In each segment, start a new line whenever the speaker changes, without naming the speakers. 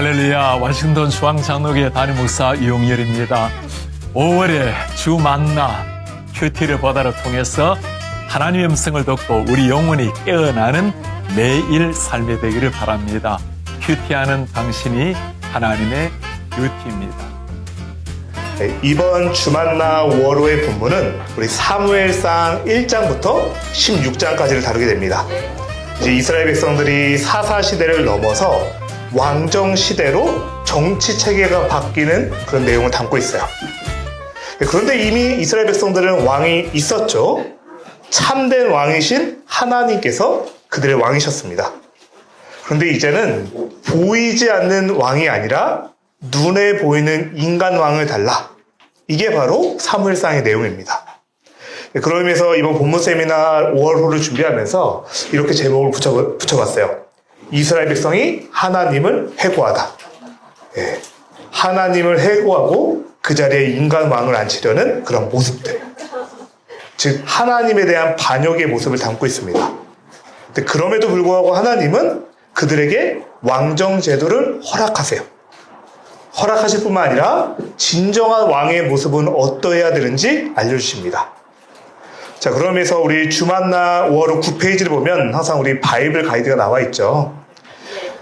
할렐루야, 워싱턴 중앙장로교회 담임 목사 이용렬입니다. 5월에 주 만나 큐티를 보다를 통해서 하나님의 음성을 듣고 우리 영혼이 깨어나는 매일 삶이 되기를 바랍니다. 큐티하는 당신이 하나님의 큐티입니다.
이번 주만나 5월호의 본문은 우리 사무엘상 1장부터 16장까지를 다루게 됩니다. 이제 이스라엘 백성들이 사사시대를 넘어서 왕정시대로 정치체계가 바뀌는 그런 내용을 담고 있어요. 그런데 이미 이스라엘 백성들은 왕이 있었죠. 참된 왕이신 하나님께서 그들의 왕이셨습니다. 그런데 이제는 보이지 않는 왕이 아니라 눈에 보이는 인간 왕을 달라. 이게 바로 사무엘상의 내용입니다. 그런 의미에서 이번 본문 세미나 5월호를 준비하면서 이렇게 제목을 붙여봤어요. 이스라엘 백성이 하나님을 해고하다. 하나님을 해고하고 그 자리에 인간 왕을 앉히려는 그런 모습들. 즉 하나님에 대한 반역의 모습을 담고 있습니다. 근데 그럼에도 불구하고 하나님은 그들에게 왕정 제도를 허락하세요. 허락하실 뿐만 아니라 진정한 왕의 모습은 어떠해야 되는지 알려주십니다. 자, 그러면서 우리 주만나 5월호 9페이지를 보면 항상 우리 바이블 가이드가 나와 있죠.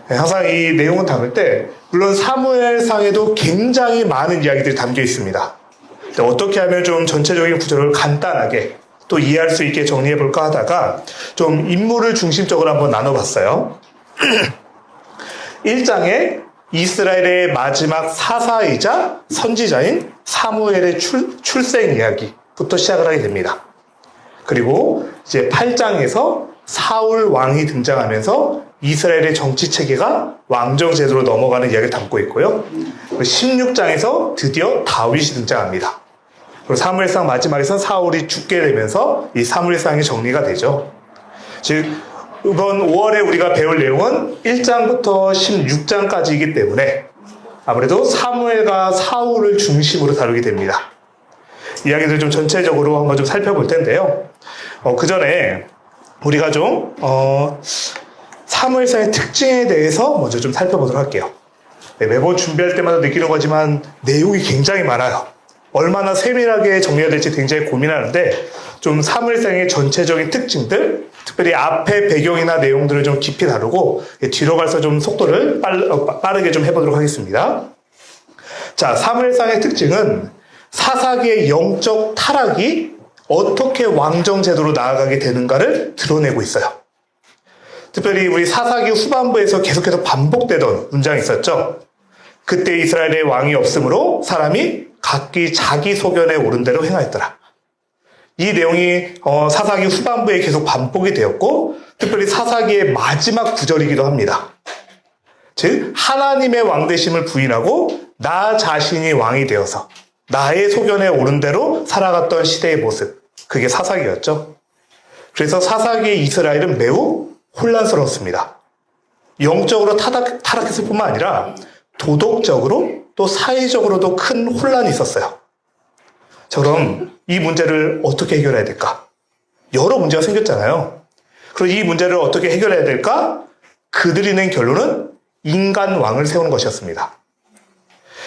항상 이 내용을 담을 때 물론 사무엘상에도 굉장히 많은 이야기들이 담겨 있습니다. 어떻게 하면 좀 전체적인 구조를 간단하게 또 이해할 수 있게 정리해 볼까 하다가 좀 인물을 중심적으로 한번 나눠봤어요. 1장에 이스라엘의 마지막 사사이자 선지자인 사무엘의 출생 이야기부터 시작을 하게 됩니다. 그리고 이제 8장에서 사울 왕이 등장하면서 이스라엘의 정치 체계가 왕정 제도로 넘어가는 이야기를 담고 있고요. 16장에서 드디어 다윗이 등장합니다. 그리고 사무엘상 마지막에서 사울이 죽게 되면서 이 사무엘상이 정리가 되죠. 즉 이번 5월에 우리가 배울 내용은 1장부터 16장까지이기 때문에 아무래도 사무엘과 사울을 중심으로 다루게 됩니다. 이야기들 좀 전체적으로 한번 좀 살펴볼 텐데요. 그 전에 우리가 좀 사무엘상의 특징에 대해서 먼저 좀 살펴보도록 할게요. 매번 준비할 때마다 느끼는 거지만 내용이 굉장히 많아요. 얼마나 세밀하게 정리해야 될지 굉장히 고민하는데 좀 사무엘상의 전체적인 특징들, 특별히 앞에 배경이나 내용들을 좀 깊이 다루고 뒤로 가서 좀 속도를 빠르게 좀 해보도록 하겠습니다. 자, 사무엘상의 특징은 사사기의 영적 타락이 어떻게 왕정 제도로 나아가게 되는가를 드러내고 있어요. 특별히 우리 사사기 후반부에서 계속해서 반복되던 문장이 있었죠. 그때 이스라엘의 왕이 없으므로 사람이 각기 자기 소견에 오른 대로 행하였더라. 이 내용이 사사기 후반부에 계속 반복이 되었고 특별히 사사기의 마지막 구절이기도 합니다. 즉 하나님의 왕되심을 부인하고 나 자신이 왕이 되어서 나의 소견에 오른 대로 살아갔던 시대의 모습, 그게 사사기였죠. 그래서 사사기의 이스라엘은 매우 혼란스러웠습니다. 영적으로 타락했을 뿐만 아니라 도덕적으로 또 사회적으로도 큰 혼란이 있었어요. 자, 그럼 이 문제를 어떻게 해결해야 될까? 여러 문제가 생겼잖아요. 그럼 이 문제를 어떻게 해결해야 될까? 그들이 낸 결론은 인간 왕을 세우는 것이었습니다.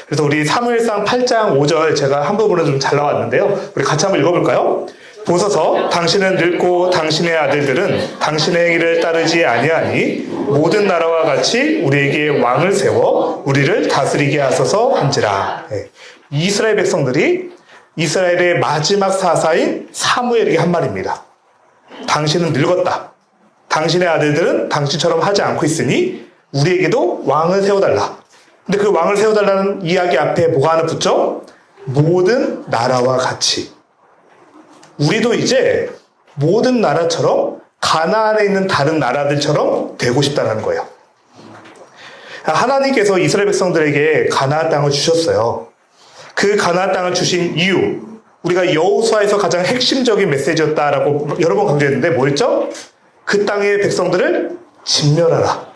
그래서 우리 사무엘상 8장 5절 제가 한 부분을 좀 잘 나왔는데요. 우리 같이 한번 읽어볼까요? 보소서 당신은 늙고 당신의 아들들은 당신의 행위를 따르지 아니하니 모든 나라와 같이 우리에게 왕을 세워 우리를 다스리게 하소서 한지라. 이스라엘 백성들이 이스라엘의 마지막 사사인 사무엘에게 한 말입니다. 당신은 늙었다. 당신의 아들들은 당신처럼 하지 않고 있으니 우리에게도 왕을 세워달라. 근데 그 왕을 세워달라는 이야기 앞에 뭐가 하나 붙죠? 모든 나라와 같이. 우리도 이제 모든 나라처럼 가나안에 있는 다른 나라들처럼 되고 싶다는 거예요. 하나님께서 이스라엘 백성들에게 가나안 땅을 주셨어요. 그 가나안 땅을 주신 이유, 우리가 여호수아에서 가장 핵심적인 메시지였다라고 여러 번 강조했는데 뭐였죠? 그 땅의 백성들을 진멸하라.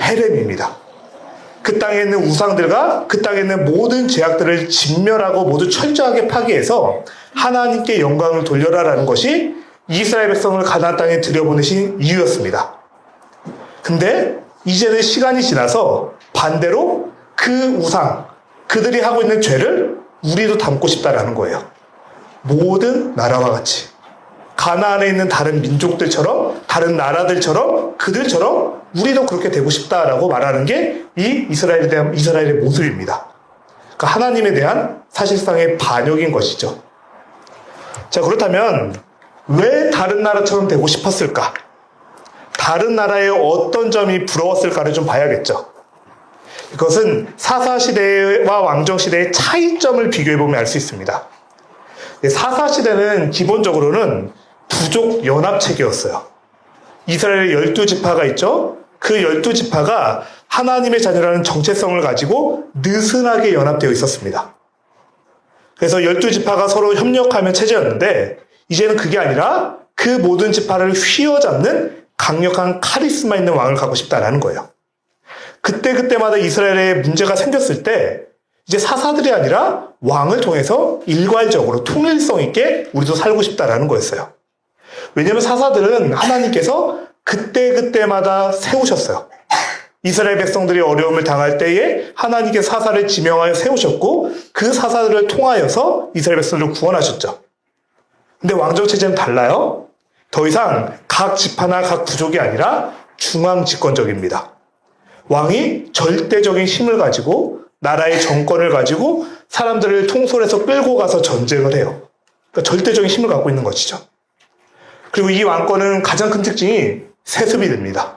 헤렘입니다. 그 땅에 있는 우상들과 그 땅에 있는 모든 죄악들을 진멸하고 모두 철저하게 파괴해서 하나님께 영광을 돌려라라는 것이 이스라엘 백성을 가나안 땅에 들여보내신 이유였습니다. 근데 이제는 시간이 지나서 반대로 그 우상, 그들이 하고 있는 죄를 우리도 담고 싶다라는 거예요. 모든 나라와 같이. 가나안에 있는 다른 민족들처럼, 다른 나라들처럼, 그들처럼 우리도 그렇게 되고 싶다라고 말하는 게 이 이스라엘의 모습입니다. 그러니까 하나님에 대한 사실상의 반역인 것이죠. 자, 그렇다면 왜 다른 나라처럼 되고 싶었을까? 다른 나라의 어떤 점이 부러웠을까를 좀 봐야겠죠. 이것은 사사시대와 왕정시대의 차이점을 비교해보면 알 수 있습니다. 사사시대는 기본적으로는 부족 연합체계였어요. 이스라엘의 12지파가 있죠. 그 12지파가 하나님의 자녀라는 정체성을 가지고 느슨하게 연합되어 있었습니다. 그래서 12지파가 서로 협력하면 체제였는데 이제는 그게 아니라 그 모든 지파를 휘어잡는 강력한 카리스마 있는 왕을 갖고 싶다라는 거예요. 그때마다 이스라엘에 문제가 생겼을 때 이제 사사들이 아니라 왕을 통해서 일괄적으로 통일성 있게 우리도 살고 싶다라는 거였어요. 왜냐하면 사사들은 하나님께서 그때마다 세우셨어요. 이스라엘 백성들이 어려움을 당할 때에 하나님께서 사사를 지명하여 세우셨고 그 사사들을 통하여서 이스라엘 백성들을 구원하셨죠. 근데 왕정체제는 달라요. 더 이상 각 지파나 각 부족이 아니라 중앙 집권적입니다. 왕이 절대적인 힘을 가지고 나라의 정권을 가지고 사람들을 통솔해서 끌고 가서 전쟁을 해요. 그러니까 절대적인 힘을 갖고 있는 것이죠. 그리고 이 왕권은 가장 큰 특징이 세습이 됩니다.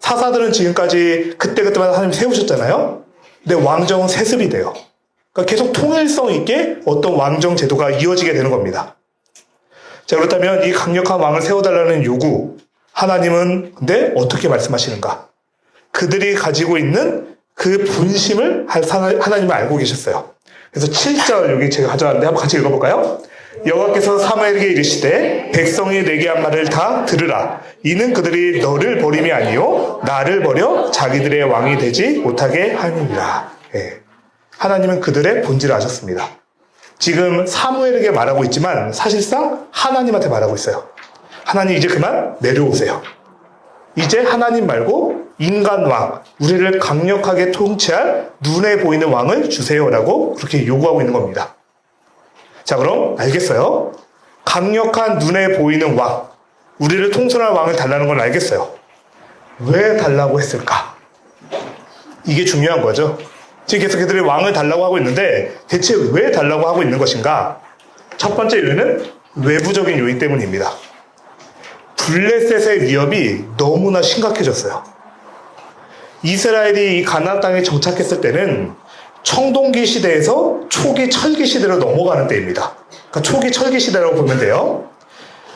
사사들은 지금까지 그때마다 하나님 세우셨잖아요. 근데 왕정은 세습이 돼요. 그러니까 계속 통일성 있게 어떤 왕정 제도가 이어지게 되는 겁니다. 자, 그렇다면 이 강력한 왕을 세워달라는 요구, 하나님은 근데 어떻게 말씀하시는가? 그들이 가지고 있는 그 본심을 하나님은 알고 계셨어요. 그래서 7절 여기 제가 가져왔는데 한번 같이 읽어볼까요? 여호와께서 사무엘에게 이르시되 백성이 내게 한 말을 다 들으라. 이는 그들이 너를 버림이 아니요 나를 버려 자기들의 왕이 되지 못하게 함이니라. 예. 하나님은 그들의 본질을 아셨습니다. 지금 사무엘에게 말하고 있지만 사실상 하나님한테 말하고 있어요. 하나님 이제 그만 내려오세요. 이제 하나님 말고 인간 왕, 우리를 강력하게 통치할 눈에 보이는 왕을 주세요라고 그렇게 요구하고 있는 겁니다. 자, 그럼 알겠어요. 강력한 눈에 보이는 왕, 우리를 통솔할 왕을 달라는 건 알겠어요. 왜 달라고 했을까? 이게 중요한 거죠. 지금 계속 그들이 왕을 달라고 하고 있는데 대체 왜 달라고 하고 있는 것인가? 첫 번째 이유는 외부적인 요인 때문입니다. 블레셋의 위협이 너무나 심각해졌어요. 이스라엘이 이 가나안 땅에 정착했을 때는 청동기 시대에서 초기 철기 시대로 넘어가는 때입니다. 그러니까 초기 철기 시대라고 보면 돼요.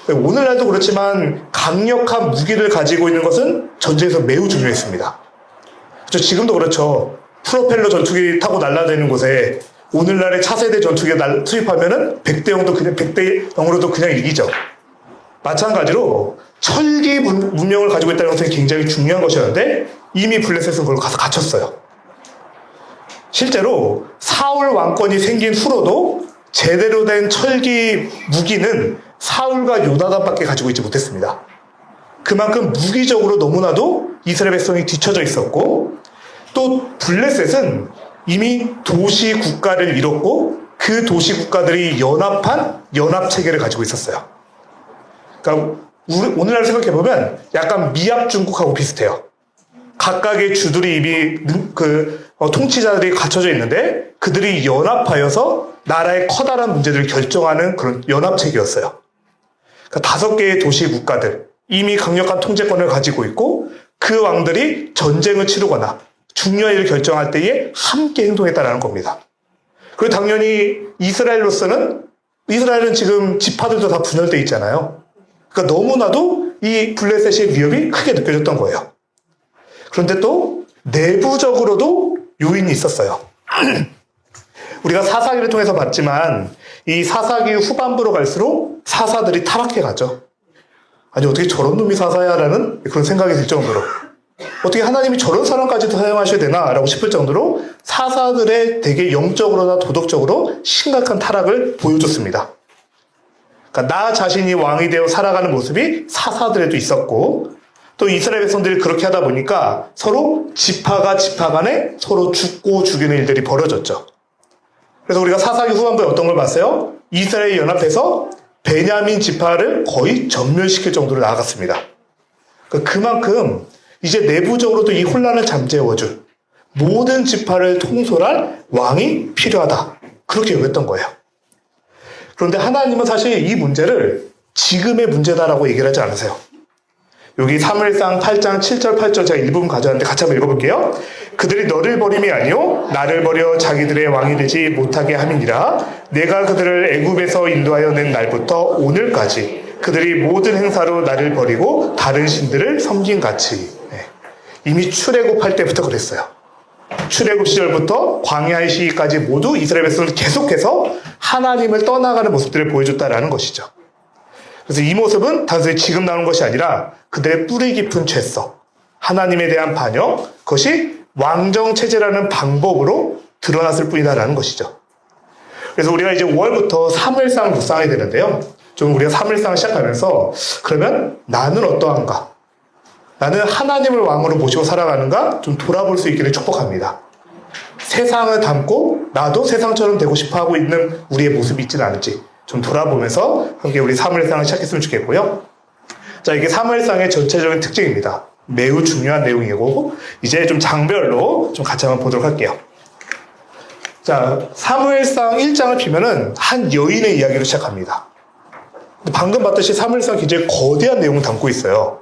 오늘날도 그렇지만 강력한 무기를 가지고 있는 것은 전쟁에서 매우 중요했습니다. 그렇죠? 지금도 그렇죠. 프로펠러 전투기 타고 날아다니는 곳에 오늘날의 차세대 전투기 투입하면은 100대 0으로도 그냥 이기죠. 마찬가지로 철기 문명을 가지고 있다는 것은 굉장히 중요한 것이었는데 이미 블레셋은 그걸 가서 갇혔어요. 실제로 사울 왕권이 생긴 후로도 제대로 된 철기 무기는 사울과 요나단밖에 가지고 있지 못했습니다. 그만큼 무기적으로 너무나도 이스라엘 백성이 뒤처져 있었고 또 블레셋은 이미 도시 국가를 이뤘고 그 도시 국가들이 연합한 연합체계를 가지고 있었어요. 그러니까 오늘날 생각해보면 약간 미합 중국하고 비슷해요. 각각의 주들이 이미 통치자들이 갖춰져 있는데 그들이 연합하여서 나라의 커다란 문제들을 결정하는 그런 연합체계였어요. 그러니까 5개의 도시 국가들, 이미 강력한 통제권을 가지고 있고 그 왕들이 전쟁을 치르거나 중요한 일을 결정할 때에 함께 행동했다는 겁니다. 그리고 당연히 이스라엘은 지금 지파들도 다 분열되어 있잖아요. 그러니까 너무나도 이 블레셋의 위협이 크게 느껴졌던 거예요. 그런데 또 내부적으로도 요인이 있었어요. 우리가 사사기를 통해서 봤지만 이 사사기 후반부로 갈수록 사사들이 타락해 가죠. 아니 어떻게 저런 놈이 사사야라는 그런 생각이 들 정도로 어떻게 하나님이 저런 사람까지도 사용하셔야 되나 라고 싶을 정도로 사사들의 되게 영적으로나 도덕적으로 심각한 타락을 보여줬습니다. 그러니까 나 자신이 왕이 되어 살아가는 모습이 사사들에도 있었고 또 이스라엘 백성들이 그렇게 하다 보니까 서로 지파가 지파 간에 서로 죽고 죽이는 일들이 벌어졌죠. 그래서 우리가 사사기 후반부에 어떤 걸 봤어요? 이스라엘이 연합해서 베냐민 지파를 거의 전멸시킬 정도로 나아갔습니다. 그만큼 이제 내부적으로도 이 혼란을 잠재워줄 모든 지파를 통솔할 왕이 필요하다. 그렇게 여겼던 거예요. 그런데 하나님은 사실 이 문제를 지금의 문제다라고 얘기를 하지 않으세요. 여기 사무엘상 8장 7절 8절 제가 일부분 가져왔는데 같이 한번 읽어볼게요. 그들이 너를 버림이 아니요 나를 버려 자기들의 왕이 되지 못하게 함이니라. 내가 그들을 애굽에서 인도하여 낸 날부터 오늘까지 그들이 모든 행사로 나를 버리고 다른 신들을 섬긴같이. 이미 출애굽할 때부터 그랬어요. 출애굽 시절부터 광야의 시기까지 모두 이스라엘 백성은 계속해서 하나님을 떠나가는 모습들을 보여줬다라는 것이죠. 그래서 이 모습은 단순히 지금 나오는 것이 아니라 그들의 뿌리 깊은 죄성, 하나님에 대한 반역, 그것이 왕정체제라는 방법으로 드러났을 뿐이다라는 것이죠. 그래서 우리가 이제 5월부터 사무엘상을 묵상하게 되는데요. 좀 우리가 사무엘상을 시작하면서 그러면 나는 어떠한가? 나는 하나님을 왕으로 모시고 살아가는가? 좀 돌아볼 수 있기를 축복합니다. 세상을 닮고 나도 세상처럼 되고 싶어 하고 있는 우리의 모습이 있지는 않을지 좀 돌아보면서 함께 우리 사무엘상을 시작했으면 좋겠고요. 자, 이게 사무엘상의 전체적인 특징입니다. 매우 중요한 내용이고 이제 좀 장별로 좀 같이 한번 보도록 할게요. 자, 사무엘상 1장을 피면은 한 여인의 이야기로 시작합니다. 방금 봤듯이 사무엘상 굉장히 거대한 내용을 담고 있어요.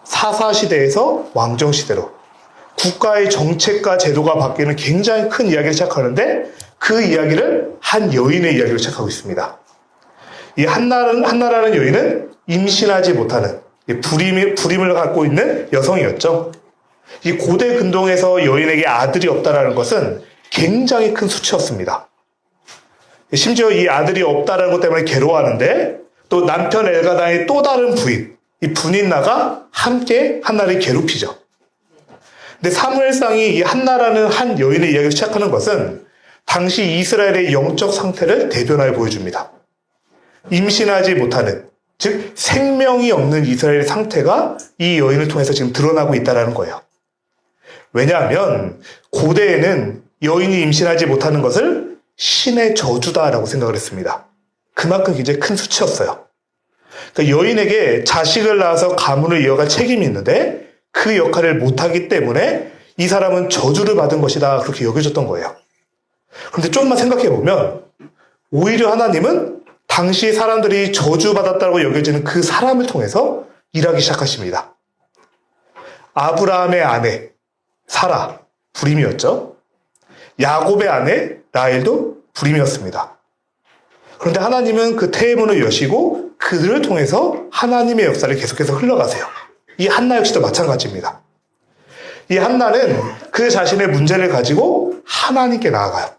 사사시대에서 왕정시대로 국가의 정책과 제도가 바뀌는 굉장히 큰 이야기를 시작하는데 그 이야기를 한 여인의 이야기로 시작하고 있습니다. 이 한나라는 여인은 임신하지 못하는 불임을 갖고 있는 여성이었죠. 이 고대 근동에서 여인에게 아들이 없다라는 것은 굉장히 큰 수치였습니다. 심지어 이 아들이 없다라는 것 때문에 괴로워하는데 또 남편 엘가나의 또 다른 부인, 이 분인나가 함께 한나를 괴롭히죠. 근데 사무엘상이 이 한나라는 한 여인의 이야기를 시작하는 것은 당시 이스라엘의 영적 상태를 대변하여 보여줍니다. 임신하지 못하는, 즉 생명이 없는 이스라엘의 상태가 이 여인을 통해서 지금 드러나고 있다는 거예요. 왜냐하면 고대에는 여인이 임신하지 못하는 것을 신의 저주다라고 생각을 했습니다. 그만큼 굉장히 큰 수치였어요. 그러니까 여인에게 자식을 낳아서 가문을 이어갈 책임이 있는데 그 역할을 못하기 때문에 이 사람은 저주를 받은 것이다 그렇게 여겨졌던 거예요. 그런데 조금만 생각해보면 오히려 하나님은 당시 사람들이 저주받았다고 여겨지는 그 사람을 통해서 일하기 시작하십니다. 아브라함의 아내 사라, 불임이었죠. 야곱의 아내 라헬도 불임이었습니다. 그런데 하나님은 그 태의 문을 여시고 그들을 통해서 하나님의 역사를 계속해서 흘러가세요. 이 한나 역시도 마찬가지입니다. 이 한나는 그 자신의 문제를 가지고 하나님께 나아가요.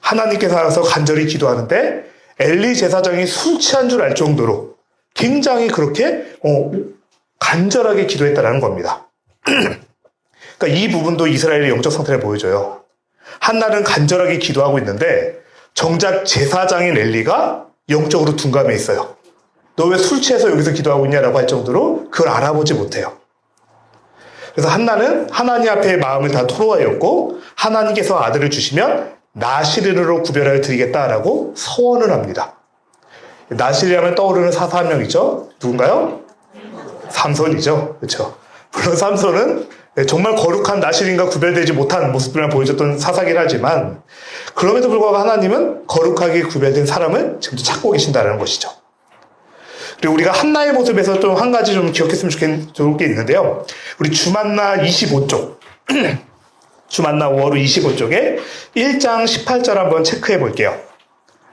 하나님께 나가서 간절히 기도하는데 엘리 제사장이 술 취한 줄 알 정도로 굉장히 그렇게 간절하게 기도했다는 겁니다. 그러니까 이 부분도 이스라엘의 영적 상태를 보여줘요. 한나는 간절하게 기도하고 있는데 정작 제사장인 엘리가 영적으로 둔감해 있어요. 너 왜 술 취해서 여기서 기도하고 있냐라고 할 정도로 그걸 알아보지 못해요. 그래서 한나는 하나님 앞에 마음을 다 토로하였고 하나님께서 아들을 주시면 나시린으로 구별하여 드리겠다라고 서원을 합니다. 나시린하면 떠오르는 사사 한 명이죠. 누군가요? 삼손이죠. 그렇죠. 물론 삼손은 정말 거룩한 나시린과 구별되지 못한 모습들만 보여줬던 사사긴 하지만 그럼에도 불구하고 하나님은 거룩하게 구별된 사람을 지금도 찾고 계신다는 것이죠. 그리고 우리가 한나의 모습에서 또 한 가지 좀 기억했으면 좋을 게 있는데요. 우리 주만나 25쪽 주만나 5월 25쪽에 1장 18절 한번 체크해 볼게요.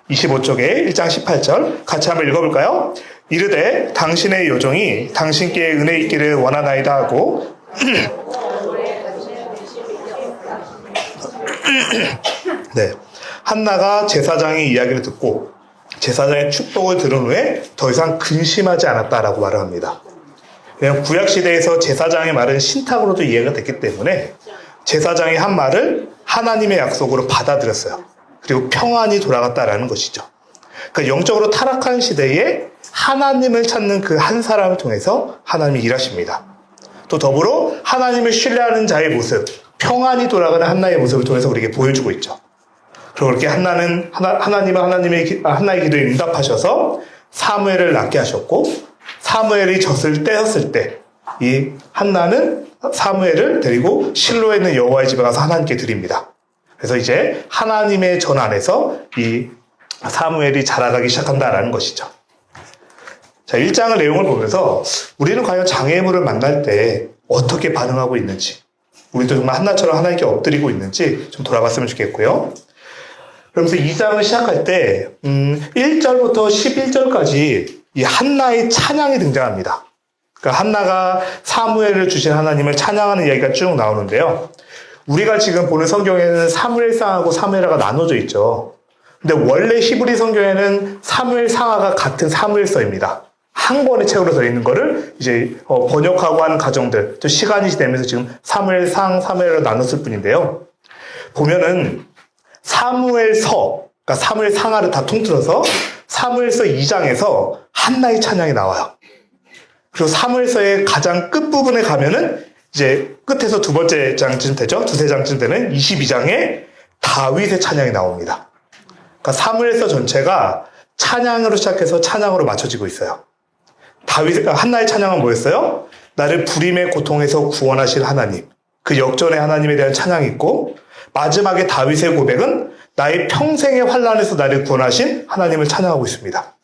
25쪽에 1장 18절 같이 한번 읽어볼까요? 이르되 당신의 요종이 당신께 은혜 있기를 원하나이다 하고 네, 한나가 제사장의 이야기를 듣고 제사장의 축복을 들은 후에 더 이상 근심하지 않았다라고 말을 합니다. 왜냐하면 구약시대에서 제사장의 말은 신탁으로도 이해가 됐기 때문에 제사장이 한 말을 하나님의 약속으로 받아들였어요. 그리고 평안이 돌아갔다라는 것이죠. 그러니까 영적으로 타락한 시대에 하나님을 찾는 그 한 사람을 통해서 하나님이 일하십니다. 또 더불어 하나님을 신뢰하는 자의 모습, 평안이 돌아가는 한나의 모습을 통해서 우리에게 보여주고 있죠. 그리고 그렇게 한나는 하나님은 한나의 기도에 응답하셔서 사무엘을 낳게 하셨고, 사무엘이 젖을 떼었을 때 이 한나는 사무엘을 데리고 실로에 있는 여호와의 집에 가서 하나님께 드립니다. 그래서 이제 하나님의 전 안에서 이 사무엘이 자라가기 시작한다라는 것이죠. 자, 1장의 내용을 보면서 우리는 과연 장애물을 만날 때 어떻게 반응하고 있는지, 우리도 정말 한나처럼 하나님께 엎드리고 있는지 좀 돌아봤으면 좋겠고요. 그러면서 2장을 시작할 때 1절부터 11절까지 이 한나의 찬양이 등장합니다. 그러니까 한나가 사무엘을 주신 하나님을 찬양하는 이야기가 쭉 나오는데요. 우리가 지금 보는 성경에는 사무엘상하고 사무엘하가 나눠져 있죠. 근데 원래 히브리 성경에는 사무엘상하가 같은 사무엘서입니다. 한 권의 책으로 들어있는 거를 이제 번역하고 하는 과정들, 또 시간이 되면서 지금 사무엘상, 사무엘로 나눴을 뿐인데요. 보면은 사무엘서, 그러니까 사무엘상하를 다 통틀어서 사무엘서 2장에서 한나의 찬양이 나와요. 그리고 사무엘서의 가장 끝부분에 가면은 이제 끝에서 두 번째 장쯤 되죠. 두세 장쯤 되는 22장에 다윗의 찬양이 나옵니다. 그러니까 사무엘서 전체가 찬양으로 시작해서 찬양으로 맞춰지고 있어요. 한나의 찬양은 뭐였어요? 나를 불임의 고통에서 구원하실 하나님, 그 역전의 하나님에 대한 찬양이 있고, 마지막에 다윗의 고백은 나의 평생의 환난에서 나를 구원하신 하나님을 찬양하고 있습니다.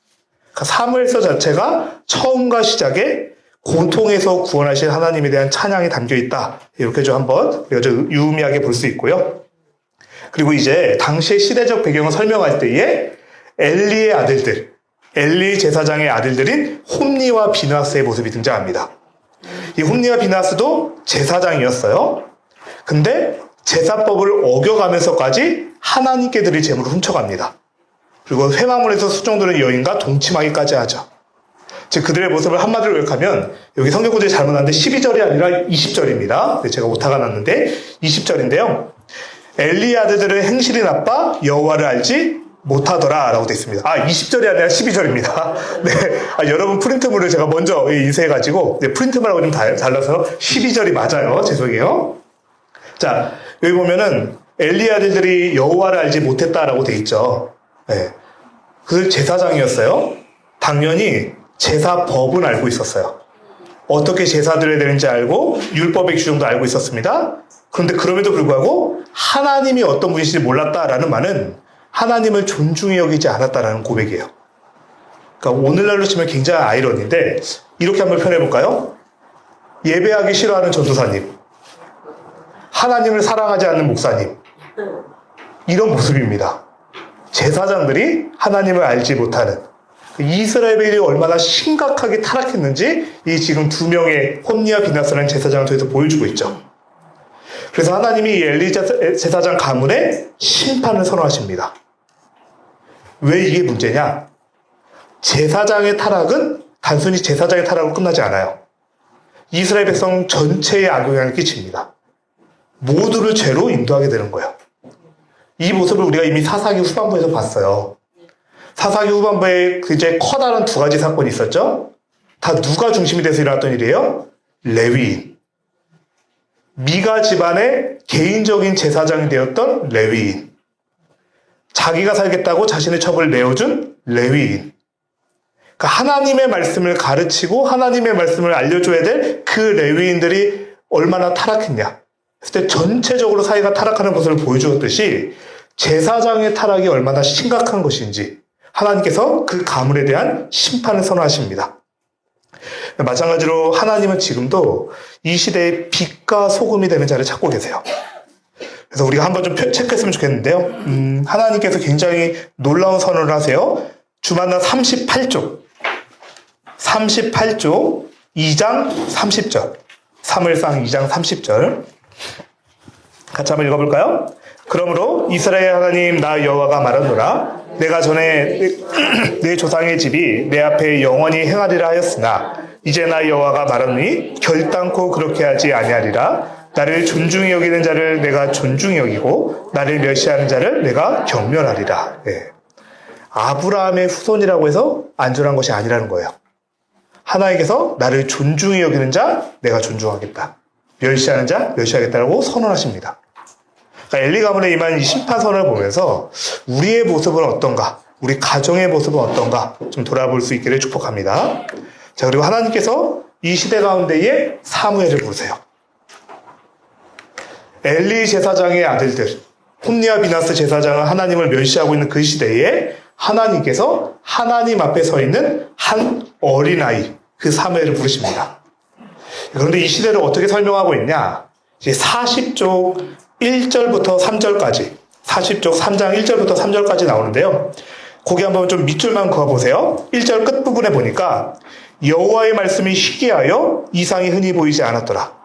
그러니까 사무엘서 자체가 처음과 시작에 고통에서 구원하신 하나님에 대한 찬양이 담겨있다. 이렇게 좀 한번 우리가 좀 유의미하게 볼 수 있고요. 그리고 이제 당시의 시대적 배경을 설명할 때에 엘리의 아들들, 엘리 제사장의 아들들인 홈니와 비느하스의 모습이 등장합니다. 이 홈니와 비느하스도 제사장이었어요. 근데 제사법을 어겨가면서까지 하나님께 드릴 제물을 훔쳐갑니다. 그리고 회막문에서 수종드는 여인과 동침하기까지 하죠. 즉 그들의 모습을 한마디로 요약하면, 여기 성경 구절이 잘못 났는데 12절이 아니라 20절입니다. 제가 오타가 났는데 20절인데요. 엘리의 아들들의 행실이 나빠 여호와를 알지 못하더라 라고 되어 있습니다. 20절이 아니라 12절입니다. 네. 여러분 프린트물을 제가 먼저 인쇄해가지고, 네, 프린트물하고 좀 달라서 12절이 맞아요. 죄송해요. 자, 여기 보면은 엘리의 아들들이 여호와를 알지 못했다라고 되어 있죠. 네. 그 제사장이었어요. 당연히 제사법은 알고 있었어요. 어떻게 제사 드려야 되는지 알고 율법의 규정도 알고 있었습니다. 그런데 그럼에도 불구하고 하나님이 어떤 분이신지 몰랐다라는 말은 하나님을 존중히 여기지 않았다라는 고백이에요. 그러니까 오늘날로 치면 굉장히 아이러니인데, 이렇게 한번 표현해볼까요? 예배하기 싫어하는 전도사님, 하나님을 사랑하지 않는 목사님, 이런 모습입니다. 제사장들이 하나님을 알지 못하는, 이스라엘이 얼마나 심각하게 타락했는지 이 지금 두 명의 홈니와 비느하스라는 제사장을 통해서 보여주고 있죠. 그래서 하나님이 이 엘리 제사장 가문에 심판을 선언하십니다. 왜 이게 문제냐? 제사장의 타락은 단순히 제사장의 타락으로 끝나지 않아요. 이스라엘 백성 전체에 악영향을 끼칩니다. 모두를 죄로 인도하게 되는 거예요. 이 모습을 우리가 이미 사사기 후반부에서 봤어요. 사사기 후반부에 이제 커다란 두 가지 사건이 있었죠. 다 누가 중심이 돼서 일어났던 일이에요? 레위인. 미가 집안의 개인적인 제사장이 되었던 레위인. 자기가 살겠다고 자신의 첩을 내어준 레위인. 그러니까 하나님의 말씀을 가르치고 하나님의 말씀을 알려줘야 될 그 레위인들이 얼마나 타락했냐. 그때 전체적으로 사회가 타락하는 것을 보여주었듯이 제사장의 타락이 얼마나 심각한 것인지 하나님께서 그 가문에 대한 심판을 선언하십니다. 마찬가지로 하나님은 지금도 이 시대에 빛과 소금이 되는 자를 찾고 계세요. 그래서 우리가 한번 좀 체크했으면 좋겠는데요. 하나님께서 굉장히 놀라운 선언을 하세요. 주만나 38쪽 2장 30절, 사무엘상 2장 30절 같이 한번 읽어볼까요? 그러므로 이스라엘 하나님 나 여호와가 말하노라. 내가 전에 내 조상의 집이 내 앞에 영원히 행하리라 하였으나 이제 나 여호와가 말하노니 결단코 그렇게 하지 아니하리라. 나를 존중히 여기는 자를 내가 존중히 여기고 나를 멸시하는 자를 내가 경멸하리라. 네. 아브라함의 후손이라고 해서 안전한 것이 아니라는 거예요. 하나님께서 나를 존중히 여기는 자 내가 존중하겠다. 멸시하는 자 멸시하겠다라고 선언하십니다. 그러니까 엘리 가문에 임한 이 심판선을 보면서 우리의 모습은 어떤가, 우리 가정의 모습은 어떤가 좀 돌아볼 수 있기를 축복합니다. 자, 그리고 하나님께서 이 시대 가운데에 사무엘을 부르세요. 엘리 제사장의 아들들, 홈리와 비나스 제사장은 하나님을 멸시하고 있는 그 시대에 하나님께서 하나님 앞에 서 있는 한 어린아이, 그 사무엘을 부르십니다. 그런데 이 시대를 어떻게 설명하고 있냐? 이제 40쪽 1절부터 3절까지, 40쪽 3장 1절부터 3절까지 나오는데요. 거기 한번 좀 밑줄만 그어보세요. 1절 끝부분에 보니까 여호와의 말씀이 희귀하여 이상이 흔히 보이지 않았더라.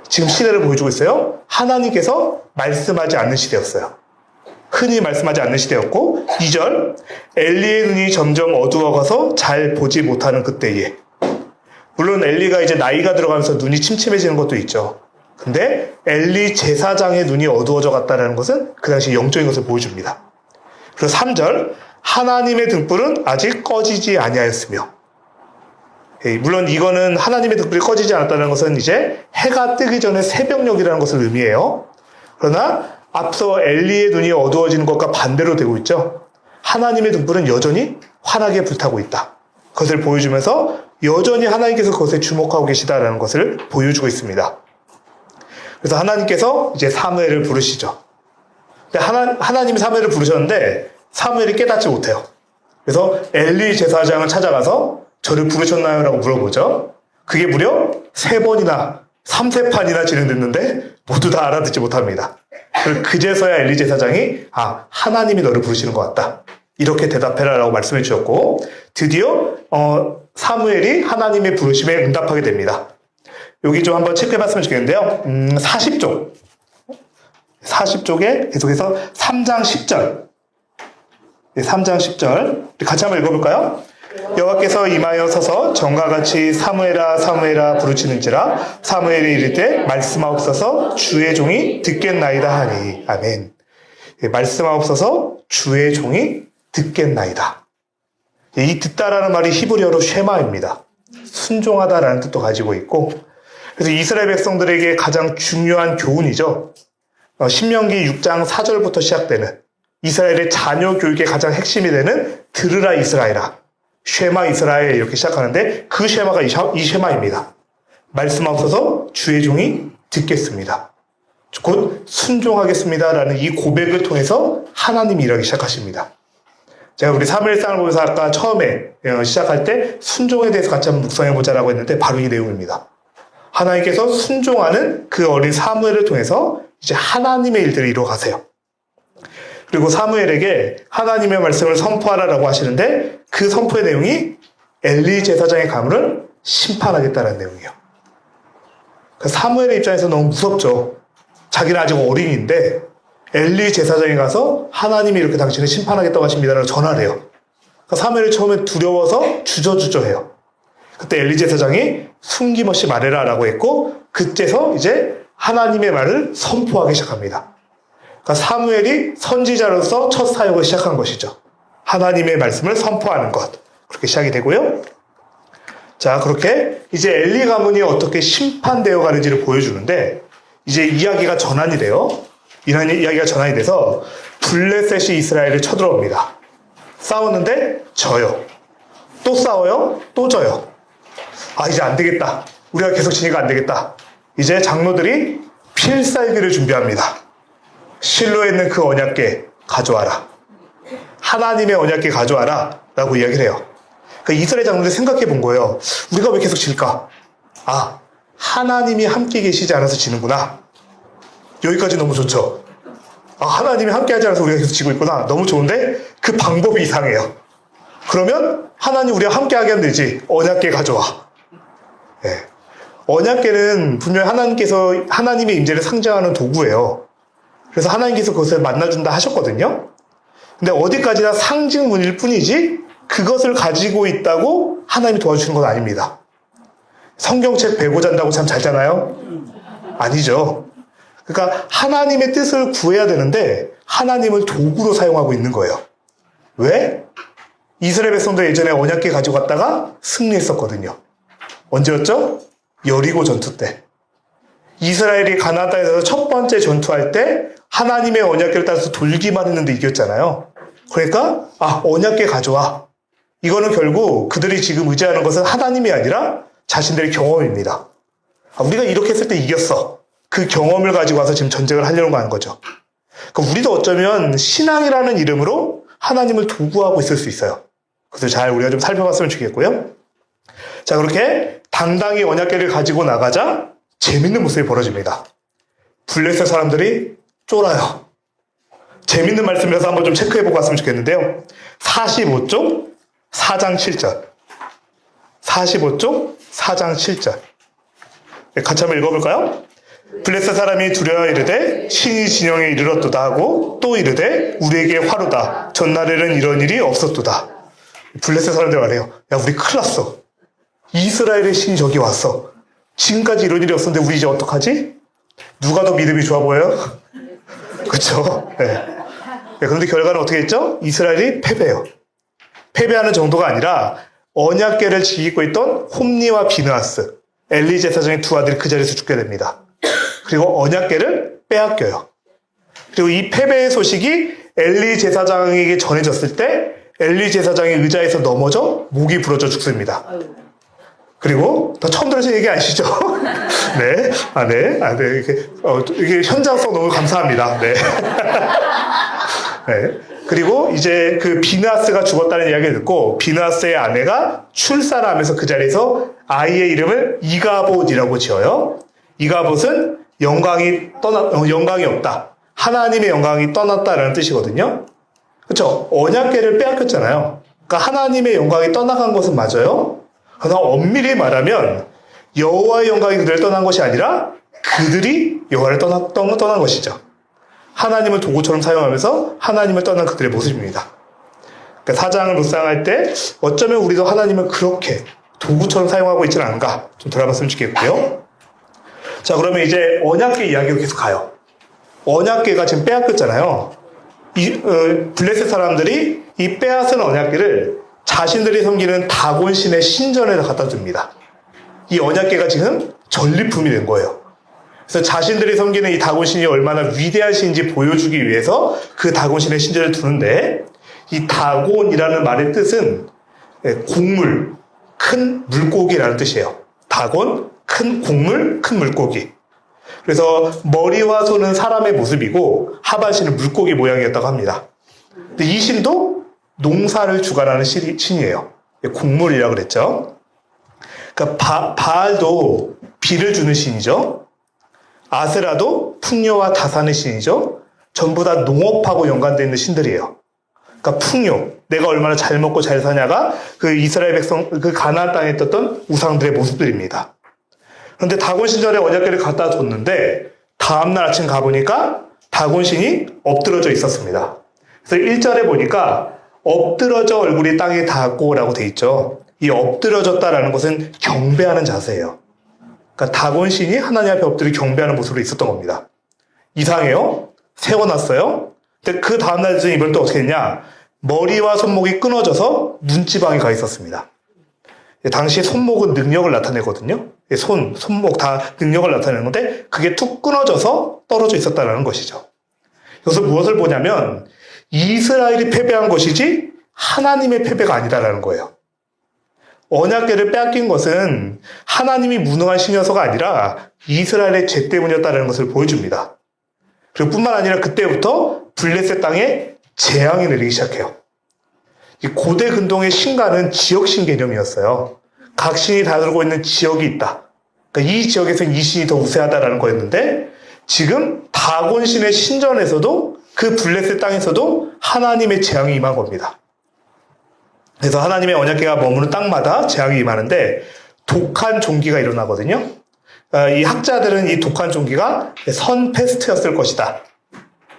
지금 시대를 보여주고 있어요. 하나님께서 말씀하지 않는 시대였어요. 흔히 말씀하지 않는 시대였고, 2절 엘리의 눈이 점점 어두워가서 잘 보지 못하는 그때에, 물론 엘리가 이제 나이가 들어가면서 눈이 침침해지는 것도 있죠. 근데 엘리 제사장의 눈이 어두워져 갔다는 것은 그 당시 영적인 것을 보여줍니다. 그리고 3절 하나님의 등불은 아직 꺼지지 아니하였으며, 물론 이거는 하나님의 등불이 꺼지지 않았다는 것은 이제 해가 뜨기 전에 새벽녘이라는 것을 의미해요. 그러나 앞서 엘리의 눈이 어두워지는 것과 반대로 되고 있죠. 하나님의 등불은 여전히 환하게 불타고 있다. 그것을 보여주면서 여전히 하나님께서 그것에 주목하고 계시다라는 것을 보여주고 있습니다. 그래서 하나님께서 이제 사무엘을 부르시죠. 근데 하나님이 사무엘을 부르셨는데 사무엘이 깨닫지 못해요. 그래서 엘리 제사장을 찾아가서 저를 부르셨나요? 라고 물어보죠. 그게 무려 3번이나 3세판이나 진행됐는데 모두 다 알아듣지 못합니다. 그제서야 엘리 제사장이 하나님이 너를 부르시는 것 같다, 이렇게 대답해라 라고 말씀해 주셨고, 드디어 사무엘이 하나님의 부르심에 응답하게 됩니다. 여기 좀 한번 체크해 봤으면 좋겠는데요. 40쪽에 계속해서 3장 10절, 3장 10절 같이 한번 읽어볼까요? 여호와께서 임하여 서서 전과 같이 사무엘아 사무엘아 부르시는지라 사무엘이 이르되 말씀하옵소서 주의 종이 듣겠나이다 하니. 아멘. 말씀하옵소서 주의 종이 듣겠나이다. 이 듣다라는 말이 히브리어로 쉐마입니다. 순종하다라는 뜻도 가지고 있고, 그래서 이스라엘 백성들에게 가장 중요한 교훈이죠. 신명기 6장 4절부터 시작되는 이스라엘의 자녀 교육의 가장 핵심이 되는 들으라 이스라엘아, 쉐마 이스라엘, 이렇게 시작하는데 그 쉐마가 이 쉐마입니다. 말씀하옵소서 주의 종이 듣겠습니다. 곧 순종하겠습니다라는 이 고백을 통해서 하나님이 일하기 시작하십니다. 제가 우리 사무엘상을 보면서 아까 처음에 시작할 때 순종에 대해서 같이 한번 묵상해보자라고 했는데 바로 이 내용입니다. 하나님께서 순종하는 그 어린 사무엘을 통해서 이제 하나님의 일들을 이루어가세요. 그리고 사무엘에게 하나님의 말씀을 선포하라라고 하시는데 그 선포의 내용이 엘리 제사장의 가문을 심판하겠다는 내용이에요. 사무엘의 입장에서 너무 무섭죠. 자기는 아직 어린이인데 엘리 제사장에 가서 하나님이 이렇게 당신을 심판하겠다고 하십니다라고 전화를 해요. 사무엘이 처음에 두려워서 주저주저해요. 그때 엘리 제사장이 숨김없이 말해라 라고 했고, 그때서 이제 하나님의 말을 선포하기 시작합니다. 그러니까 사무엘이 선지자로서 첫 사역을 시작한 것이죠. 하나님의 말씀을 선포하는 것. 그렇게 시작이 되고요. 자, 그렇게 이제 엘리 가문이 어떻게 심판되어 가는지를 보여주는데, 이제 이야기가 전환이 돼요. 이야기가 전환이 돼서 블레셋이 이스라엘을 쳐들어옵니다. 싸우는데 져요. 또 싸워요. 또 져요. 이제 안 되겠다. 우리가 계속 지니까 안 되겠다. 이제 장로들이 필살기를 준비합니다. 실로에 있는 그 언약궤 가져와라. 하나님의 언약궤 가져와라 라고 이야기를 해요. 그러니까 이스라엘 장로들이 생각해 본 거예요. 우리가 왜 계속 질까? 하나님이 함께 계시지 않아서 지는구나. 여기까지 너무 좋죠. 하나님이 함께 하지 않아서 우리가 계속 지고 있구나. 너무 좋은데 그 방법이 이상해요. 그러면 하나님 우리가 함께 하게 하면 되지. 언약궤 가져와. 언약궤는 분명히 하나님께서 하나님의 임재를 상징하는 도구예요. 그래서 하나님께서 그것을 만나준다 하셨거든요. 근데 어디까지나 상징문일 뿐이지 그것을 가지고 있다고 하나님이 도와주시는 건 아닙니다. 성경책 베고 잔다고 참 잘잖아요? 아니죠. 그러니까 하나님의 뜻을 구해야 되는데 하나님을 도구로 사용하고 있는 거예요. 왜? 이스라엘 백성도 예전에 언약궤 가지고 갔다가 승리했었거든요. 언제였죠? 여리고 전투 때. 이스라엘이 가나안 땅에서 첫 번째 전투할 때 하나님의 언약궤를 따라서 돌기만 했는데 이겼잖아요. 그러니까 언약궤 가져와. 이거는 결국 그들이 지금 의지하는 것은 하나님이 아니라 자신들의 경험입니다. 우리가 이렇게 했을 때 이겼어. 그 경험을 가지고 와서 지금 전쟁을 하려고 하는 거죠. 그러니까 우리도 어쩌면 신앙이라는 이름으로 하나님을 도구하고 있을 수 있어요. 그래서 잘 우리가 좀 살펴봤으면 좋겠고요. 자, 그렇게 당당히 언약궤를 가지고 나가자 재밌는 모습이 벌어집니다. 블레셋 사람들이 쫄아요. 재밌는 말씀이라서 한번 좀 체크해보고 왔으면 좋겠는데요. 45쪽 4장 7절. 45쪽 4장 7절. 같이 한번 읽어볼까요? 블레셋 사람이 두려워 이르되 신이 진영에 이르렀도다 하고 또 이르되 우리에게 화로다. 전날에는 이런 일이 없었도다. 블레셋 사람들 말해요. 야, 우리 큰일 났어. 이스라엘의 신이 저기 왔어. 지금까지 이런 일이 없었는데 우리 이제 어떡하지? 누가 더 믿음이 좋아 보여요? 그렇죠? 네. 그런데 결과는 어떻게 했죠? 이스라엘이 패배해요. 패배하는 정도가 아니라 언약궤를 지키고 있던 홈니와 비느하스, 엘리 제사장의 두 아들이 그 자리에서 죽게 됩니다. 그리고 언약궤를 빼앗겨요. 그리고 이 패배의 소식이 엘리 제사장에게 전해졌을 때 엘리 제사장이 의자에서 넘어져 목이 부러져 죽습니다. 그리고 더 처음 들으신 얘기 아시죠? 네. 이게 현장성 너무 감사합니다. 네. 네. 그리고 이제 그 비느하스가 죽었다는 이야기를 듣고 비느하스의 아내가 출산을 하면서 그 자리에서 아이의 이름을 이가봇이라고 지어요. 이가봇은 영광이 없다. 하나님의 영광이 떠났다라는 뜻이거든요. 그렇죠? 언약궤를 빼앗겼잖아요. 그러니까 하나님의 영광이 떠나간 것은 맞아요. 그러나 엄밀히 말하면 여호와의 영광이 그들을 떠난 것이 아니라 그들이 여호와를 떠난 것이죠. 하나님을 도구처럼 사용하면서 하나님을 떠난 그들의 모습입니다. 그러니까 사장을 묵상할 때 어쩌면 우리도 하나님을 그렇게 도구처럼 사용하고 있지는 않은가 좀 돌아봤으면 좋겠고요. 자, 그러면 이제 언약궤 이야기로 계속 가요. 언약궤가 지금 빼앗겼잖아요. 블레셋 사람들이 이 빼앗은 언약궤를 자신들이 섬기는 다곤 신의 신전에다 갖다 줍니다. 이 언약궤가 지금 전리품이 된 거예요. 그래서 자신들이 섬기는 이 다곤 신이 얼마나 위대한 신인지 보여주기 위해서 그 다곤 신의 신전을 두는데, 이 다곤이라는 말의 뜻은 곡물, 큰 물고기라는 뜻이에요. 다곤, 큰 곡물, 큰 물고기. 그래서 머리와 손은 사람의 모습이고 하반신은 물고기 모양이었다고 합니다. 근데 이 신도 농사를 주관하는 신이에요. 곡물이라고 그랬죠. 그러니까 바알도 비를 주는 신이죠. 아세라도 풍요와 다산의 신이죠. 전부 다 농업하고 연관되어 있는 신들이에요. 그러니까 풍요, 내가 얼마나 잘 먹고 잘 사냐가 그 이스라엘 백성, 그 가나안 땅에 있었던 우상들의 모습들입니다. 그런데 다곤 신전에 언약궤를 갖다 줬는데 다음날 아침 가보니까 다곤 신이 엎드러져 있었습니다. 그래서 1절에 보니까 엎드러져 얼굴이 땅에 닿고라고 돼 있죠. 이 엎드러졌다라는 것은 경배하는 자세예요. 그러니까 다곤 신이 하나님 앞에 엎드려 경배하는 모습으로 있었던 겁니다. 이상해요. 세워놨어요. 근데 그 다음날 이분은 또 어떻게 했냐? 머리와 손목이 끊어져서 문지방에 가 있었습니다. 당시 손목은 능력을 나타내거든요. 손목 다 능력을 나타내는 건데 그게 툭 끊어져서 떨어져 있었다는 것이죠. 여기서 무엇을 보냐면 이스라엘이 패배한 것이지 하나님의 패배가 아니다라는 거예요. 언약궤를 빼앗긴 것은 하나님이 무능한 신이어서가 아니라 이스라엘의 죄 때문이었다는 것을 보여줍니다. 그리고 뿐만 아니라 그때부터 블레셋 땅에 재앙이 내리기 시작해요. 이 고대 근동의 신가는 지역신 개념이었어요. 각 신이 다루고 있는 지역이 있다. 그러니까 이 지역에서는 이 신이 더 우세하다라는 거였는데 지금 다곤 신의 신전에서도 그 블레셋 땅에서도 하나님의 재앙이 임한 겁니다. 그래서 하나님의 언약궤가 머무는 땅마다 재앙이 임하는데 독한 종기가 일어나거든요. 이 학자들은 이 독한 종기가 선페스트였을 것이다.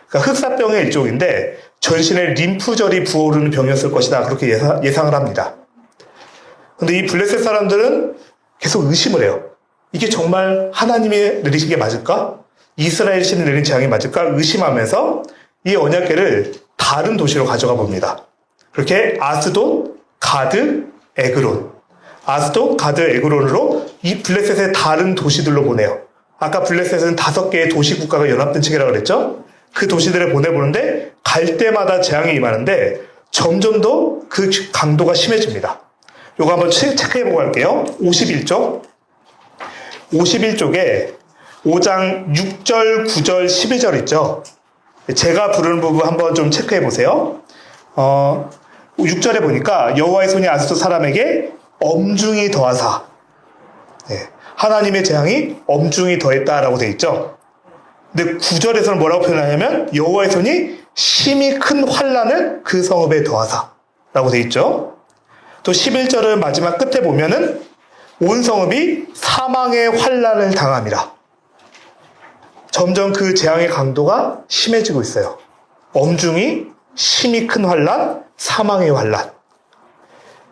그러니까 흑사병의 일종인데 전신에 림프절이 부어오르는 병이었을 것이다. 그렇게 예상을 합니다. 근데 이 블레셋 사람들은 계속 의심을 해요. 이게 정말 하나님이 내리신 게 맞을까? 이스라엘 신이 내린 재앙이 맞을까? 의심하면서 이 언약궤를 다른 도시로 가져가 봅니다. 그렇게 아스돗, 가드, 에그론. 아스돗, 가드, 에그론으로 이 블레셋의 다른 도시들로 보내요. 아까 블레셋은 5개의 도시 국가가 연합된 체계라고 그랬죠? 그 도시들을 보내보는데 갈 때마다 재앙이 임하는데 점점 더 그 강도가 심해집니다. 요거 한번 체크해보고 갈게요. 51쪽. 51쪽에 5장 6절, 9절, 12절 있죠? 제가 부르는 부분 한번 좀 체크해보세요. 6절에 보니까 여호와의 손이 아스돗 사람에게 엄중히 더하사, 하나님의 재앙이 엄중히 더했다라고 되어 있죠. 근데 9절에서는 뭐라고 표현하냐면 여호와의 손이 심히 큰 환난을 그 성읍에 더하사라고 되어 있죠. 또 11절은 마지막 끝에 보면은 온 성읍이 사망의 환난을 당함이라. 점점 그 재앙의 강도가 심해지고 있어요. 엄중히 심히 큰 환난, 사망의 환난.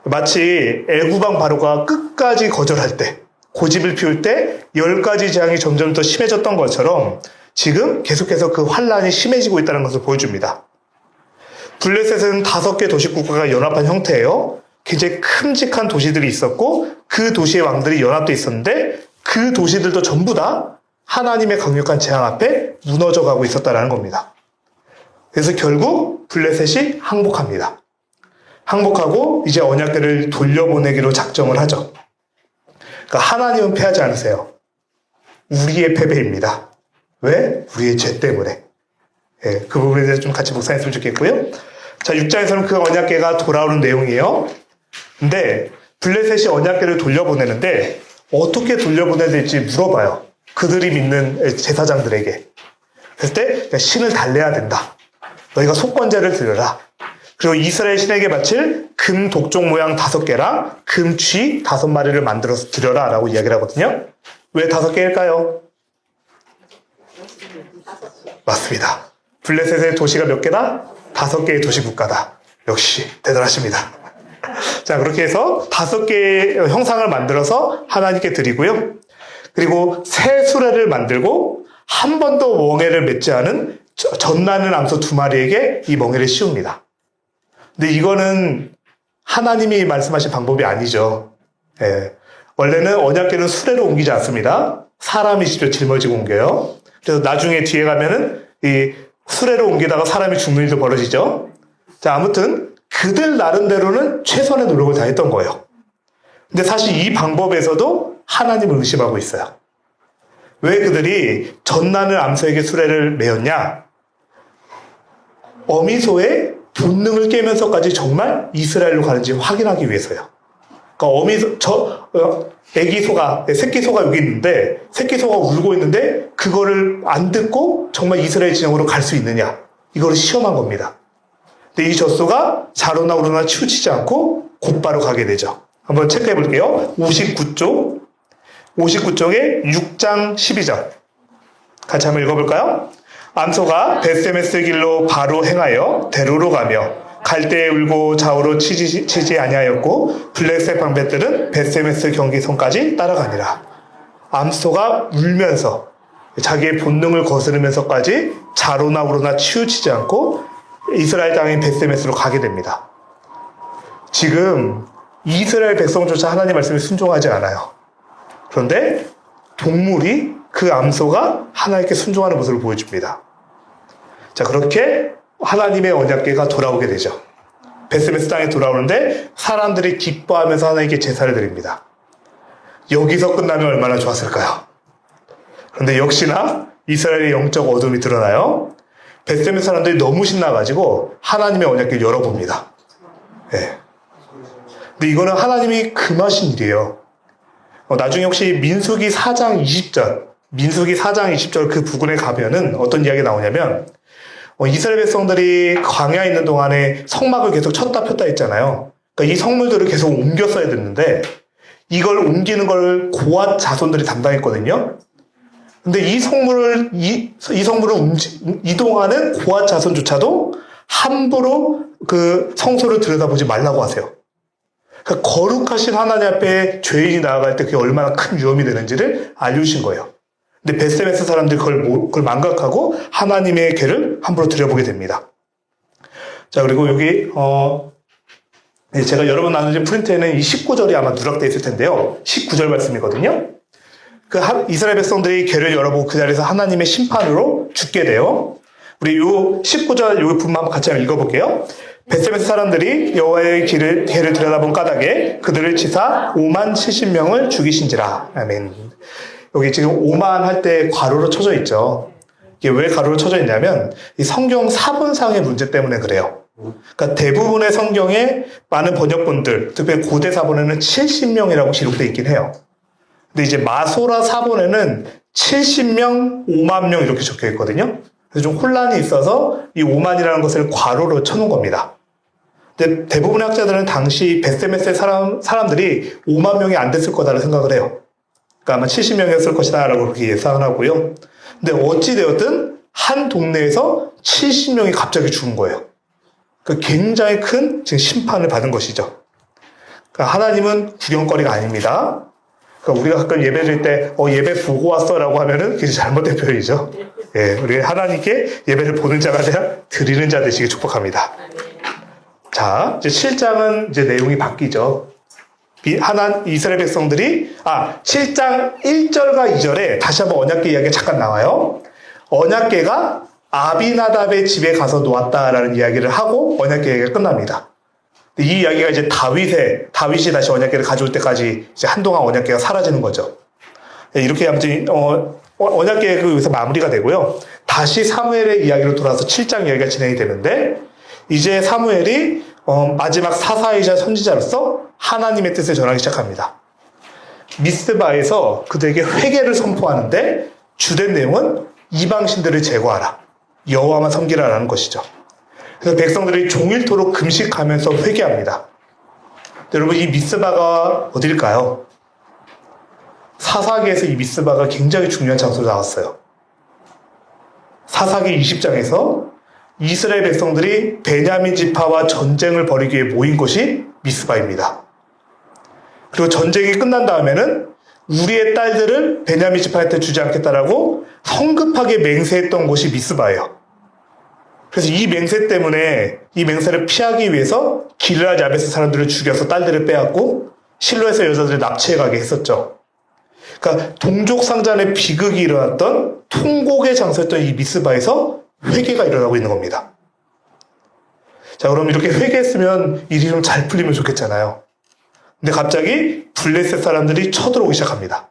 마치 애구방 바로가 끝까지 거절할 때, 고집을 피울 때 10가지 재앙이 점점 더 심해졌던 것처럼 지금 계속해서 그 환난이 심해지고 있다는 것을 보여줍니다. 블레셋은 5개 도시국가가 연합한 형태예요. 굉장히 큼직한 도시들이 있었고 그 도시의 왕들이 연합돼 있었는데 그 도시들도 전부 다 하나님의 강력한 재앙 앞에 무너져 가고 있었다는 겁니다. 그래서 결국 블레셋이 항복합니다. 항복하고 이제 언약궤를 돌려보내기로 작정을 하죠. 그러니까 하나님은 패하지 않으세요. 우리의 패배입니다. 왜? 우리의 죄 때문에. 그 부분에 대해서 좀 같이 묵상했으면 좋겠고요. 자, 6장에서는 그 언약궤가 돌아오는 내용이에요. 근데 블레셋이 언약궤를 돌려보내는데 어떻게 돌려보내야 될지 물어봐요. 그들이 믿는 제사장들에게. 그럴 때 신을 달래야 된다. 너희가 속건제를 드려라. 그리고 이스라엘 신에게 바칠 금 독종 모양 5개랑 금 쥐 5마리를 만들어서 드려라 라고 이야기를 하거든요. 왜 5개일까요? 맞습니다. 블레셋의 도시가 몇 개다? 5개의 도시 국가다. 역시 대단하십니다. 자, 그렇게 해서 5개의 형상을 만들어서 하나님께 드리고요. 그리고 새 수레를 만들고 한 번도 멍에를 맺지 않은 젖나는 암소 2마리에게 이 멍에를 씌웁니다. 근데 이거는 하나님이 말씀하신 방법이 아니죠. 원래는 언약궤는 수레로 옮기지 않습니다. 사람이 직접 짊어지고 옮겨요. 그래서 나중에 뒤에 가면은 이 수레로 옮기다가 사람이 죽는 일도 벌어지죠. 자, 아무튼 그들 나름대로는 최선의 노력을 다했던 거예요. 근데 사실 이 방법에서도 하나님을 의심하고 있어요. 왜 그들이 젖나는 암소에게 수레를 메었냐? 어미소의 본능을 깨면서까지 정말 이스라엘로 가는지 확인하기 위해서요. 그러니까 새끼 소가 여기 있는데, 새끼 소가 울고 있는데, 그거를 안 듣고 정말 이스라엘 진영으로 갈 수 있느냐. 이거를 시험한 겁니다. 근데 이 젖소가 자로나 우로나 치우치지 않고 곧바로 가게 되죠. 한번 체크해 볼게요. 59쪽에 6장 12절. 같이 한번 읽어볼까요? 암소가 벳세메스 길로 바로 행하여 대로로 가며 갈대에 울고 좌우로 치지 아니하였고 블레셋 방백들은 벳세메스 경기선까지 따라가니라. 암소가 울면서 자기의 본능을 거스르면서까지 좌로나 우로나 치우치지 않고 이스라엘 땅인 벳세메스로 가게 됩니다. 지금 이스라엘 백성조차 하나님 말씀에 순종하지 않아요. 그런데 동물이 그 암소가 하나님께 순종하는 모습을 보여줍니다. 자, 그렇게 하나님의 언약궤가 돌아오게 되죠. 벳세메스 땅에 돌아오는데 사람들이 기뻐하면서 하나님께 제사를 드립니다. 여기서 끝나면 얼마나 좋았을까요? 그런데 역시나 이스라엘의 영적 어둠이 드러나요. 벳세메스 사람들이 너무 신나가지고 하나님의 언약궤를 열어봅니다. 근데 이거는 하나님이 금하신 일이에요. 나중에 혹시 민수기 4장 20절 그 부분에 가면은 어떤 이야기가 나오냐면 이스라엘 백성들이 광야에 있는 동안에 성막을 계속 쳤다 폈다 했잖아요. 그러니까 이 성물들을 계속 옮겼어야 됐는데 이걸 옮기는 걸 고앗 자손들이 담당했거든요. 근데 이 성물을 이동하는 고앗 자손조차도 함부로 그 성소를 들여다보지 말라고 하세요. 그러니까 거룩하신 하나님 앞에 죄인이 나아갈 때 그게 얼마나 큰 위험이 되는지를 알려주신 거예요. 근데 벳세메스 사람들이 그걸 망각하고 하나님의 궤를 함부로 들여보게 됩니다. 자, 그리고 여기 제가 여러 번 나눠진 프린트에는 이 19절이 아마 누락되어 있을 텐데요. 19절 말씀이거든요. 이스라엘 백성들이 괴를 열어보고 그 자리에서 하나님의 심판으로 죽게 돼요. 우리 요 19절 요 부분 한번 같이 한번 읽어볼게요. 벳세메스 사람들이 여호와의 길을 들여다본 까닭에 그들을 치사 5만 70명을 죽이신지라. 아멘. 여기 지금 5만 할 때 괄호로 쳐져 있죠. 이게 왜 가로로 쳐져 있냐면 이 성경 사본상의 문제 때문에 그래요. 그러니까 대부분의 성경에 많은 번역본들, 특히 고대 사본에는 70명이라고 기록되어 있긴 해요. 근데 이제 마소라 사본에는 70명, 5만 명 이렇게 적혀 있거든요. 그래서 좀 혼란이 있어서 이 5만이라는 것을 괄호로 쳐놓은 겁니다. 근데 대부분의 학자들은 당시 벳세메스의 사람들이 5만 명이 안 됐을 거다라고 생각을 해요. 그러니까 아마 70명이었을 것이다라고 그렇게 예상을 하고요. 근데 어찌되었든 한 동네에서 70명이 갑자기 죽은 거예요. 그러니까 굉장히 큰 지금 심판을 받은 것이죠. 그러니까 하나님은 구경거리가 아닙니다. 그러니까 우리가 가끔 예배 드릴 때, 예배 보고 왔어 라고 하면은 그게 잘못된 표현이죠. 예, 우리 하나님께 예배를 보는 자가 아니라 드리는 자 되시길 축복합니다. 자, 이제 7장은 이제 내용이 바뀌죠. 이스라엘 백성들이, 7장 1절과 2절에 다시 한번 언약궤 이야기가 잠깐 나와요. 언약궤가 아비나답의 집에 가서 놓았다라는 이야기를 하고 언약궤 이야기가 끝납니다. 이 이야기가 이제 다윗이 다시 언약궤를 가져올 때까지 이제 한동안 언약궤가 사라지는 거죠. 이렇게 아무튼 언약궤가 여기서 마무리가 되고요. 다시 사무엘의 이야기로 돌아서 7장 이야기가 진행이 되는데 이제 사무엘이 마지막 사사이자 선지자로서 하나님의 뜻을 전하기 시작합니다. 미스바에서 그들에게 회개를 선포하는데 주된 내용은 이방신들을 제거하라, 여호와만 섬기라라는 것이죠. 그래서 백성들이 종일토록 금식하면서 회개합니다. 여러분, 이 미스바가 어딜까요? 사사기에서 이 미스바가 굉장히 중요한 장소로 나왔어요. 사사기 20장에서 이스라엘 백성들이 베냐민 지파와 전쟁을 벌이기 위해 모인 곳이 미스바입니다. 그리고 전쟁이 끝난 다음에는 우리의 딸들을 베냐민 지파한테 주지 않겠다라고 성급하게 맹세했던 곳이 미스바예요. 그래서 이 맹세 때문에 이 맹세를 피하기 위해서 길르앗 야베스 사람들을 죽여서 딸들을 빼앗고 실로에서 여자들을 납치해 가게 했었죠. 그러니까 동족 상잔의 비극이 일어났던 통곡의 장소였던 이 미스바에서 회개가 일어나고 있는 겁니다. 자, 그럼 이렇게 회개했으면 일이 좀 잘 풀리면 좋겠잖아요. 근데 갑자기 블레셋 사람들이 쳐들어오기 시작합니다.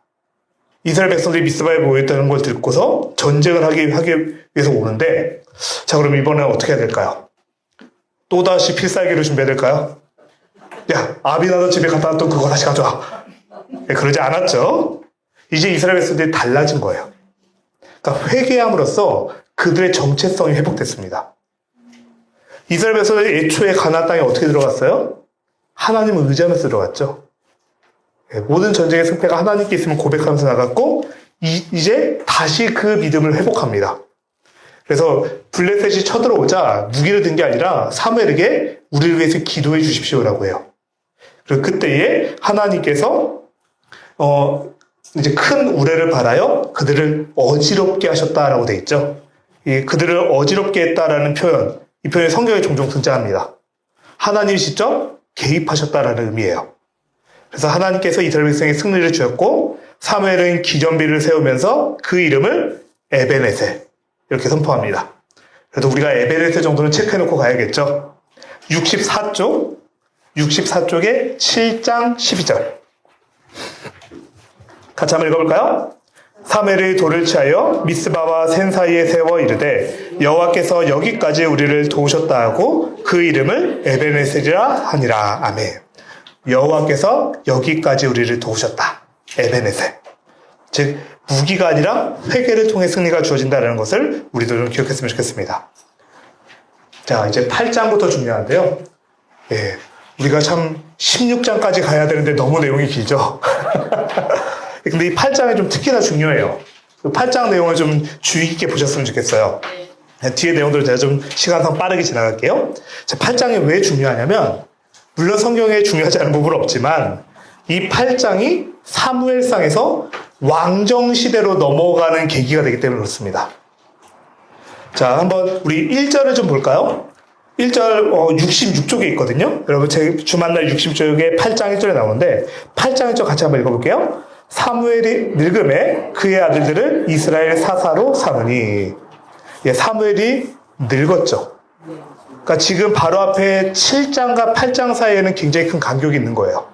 이스라엘 백성들이 미스바에 모였다는 걸 듣고서 전쟁을 하기 위해서 오는데, 자, 그럼 이번엔 어떻게 해야 될까요? 또다시 필살기를 준비해야 될까요? 야, 아비나답 집에 갔다 왔던 그거 다시 가져와. 그러지 않았죠. 이제 이스라엘 백성들이 달라진 거예요. 그러니까 회개함으로써 그들의 정체성이 회복됐습니다. 이스라엘 백성들이 애초에 가나안 땅에 어떻게 들어갔어요? 하나님을 의지하면서 들어갔죠. 모든 전쟁의 승패가 하나님께 있으면 고백하면서 나갔고 이제 다시 그 믿음을 회복합니다. 그래서 블레셋이 쳐들어오자 무기를 든 게 아니라 사무엘에게 우리를 위해서 기도해 주십시오라고 해요. 그리고 그때에 하나님께서 이제 큰 우레를 발하여 그들을 어지럽게 하셨다라고 돼 있죠. 이 그들을 어지럽게 했다라는 표현, 이 표현이 성경에 종종 등장합니다. 하나님이 직접 개입하셨다라는 의미예요. 그래서 하나님께서 이스라엘 백성에 승리를 주었고 사무엘은 기념비를 세우면서 그 이름을 에베네셀 이렇게 선포합니다. 그래도 우리가 에베네셀 정도는 체크해놓고 가야겠죠. 64쪽에 7장 12절 같이 한번 읽어볼까요? 사무엘이 돌을 취하여 미스바와 센 사이에 세워 이르되 여호와께서 여기까지 우리를 도우셨다 하고 그 이름을 에베네셀이라 하니라. 아멘. 여호와께서 여기까지 우리를 도우셨다. 에베네셀. 즉 무기가 아니라 회개를 통해 승리가 주어진다는 것을 우리도 좀 기억했으면 좋겠습니다. 자, 이제 8장부터 중요한데요. 예, 우리가 참 16장까지 가야 되는데 너무 내용이 길죠. 근데 이 8장이 좀 특히나 중요해요. 8장 내용을 좀 주의 깊게 보셨으면 좋겠어요. 뒤에 내용들을 제가 좀 시간상 빠르게 지나갈게요. 자, 8장이 왜 중요하냐면 물론 성경에 중요하지 않은 부분은 없지만 이 8장이 사무엘상에서 왕정시대로 넘어가는 계기가 되기 때문에 그렇습니다. 자, 한번 우리 1절을 좀 볼까요? 1절 66쪽에 있거든요. 여러분 제 주만날 66쪽에 8장 1절에 나오는데 8장 1절 같이 한번 읽어볼게요. 사무엘이 늙음에 그의 아들들을 이스라엘 사사로 삼으니. 예, 사무엘이 늙었죠. 그러니까 지금 바로 앞에 7장과 8장 사이에는 굉장히 큰 간격이 있는 거예요.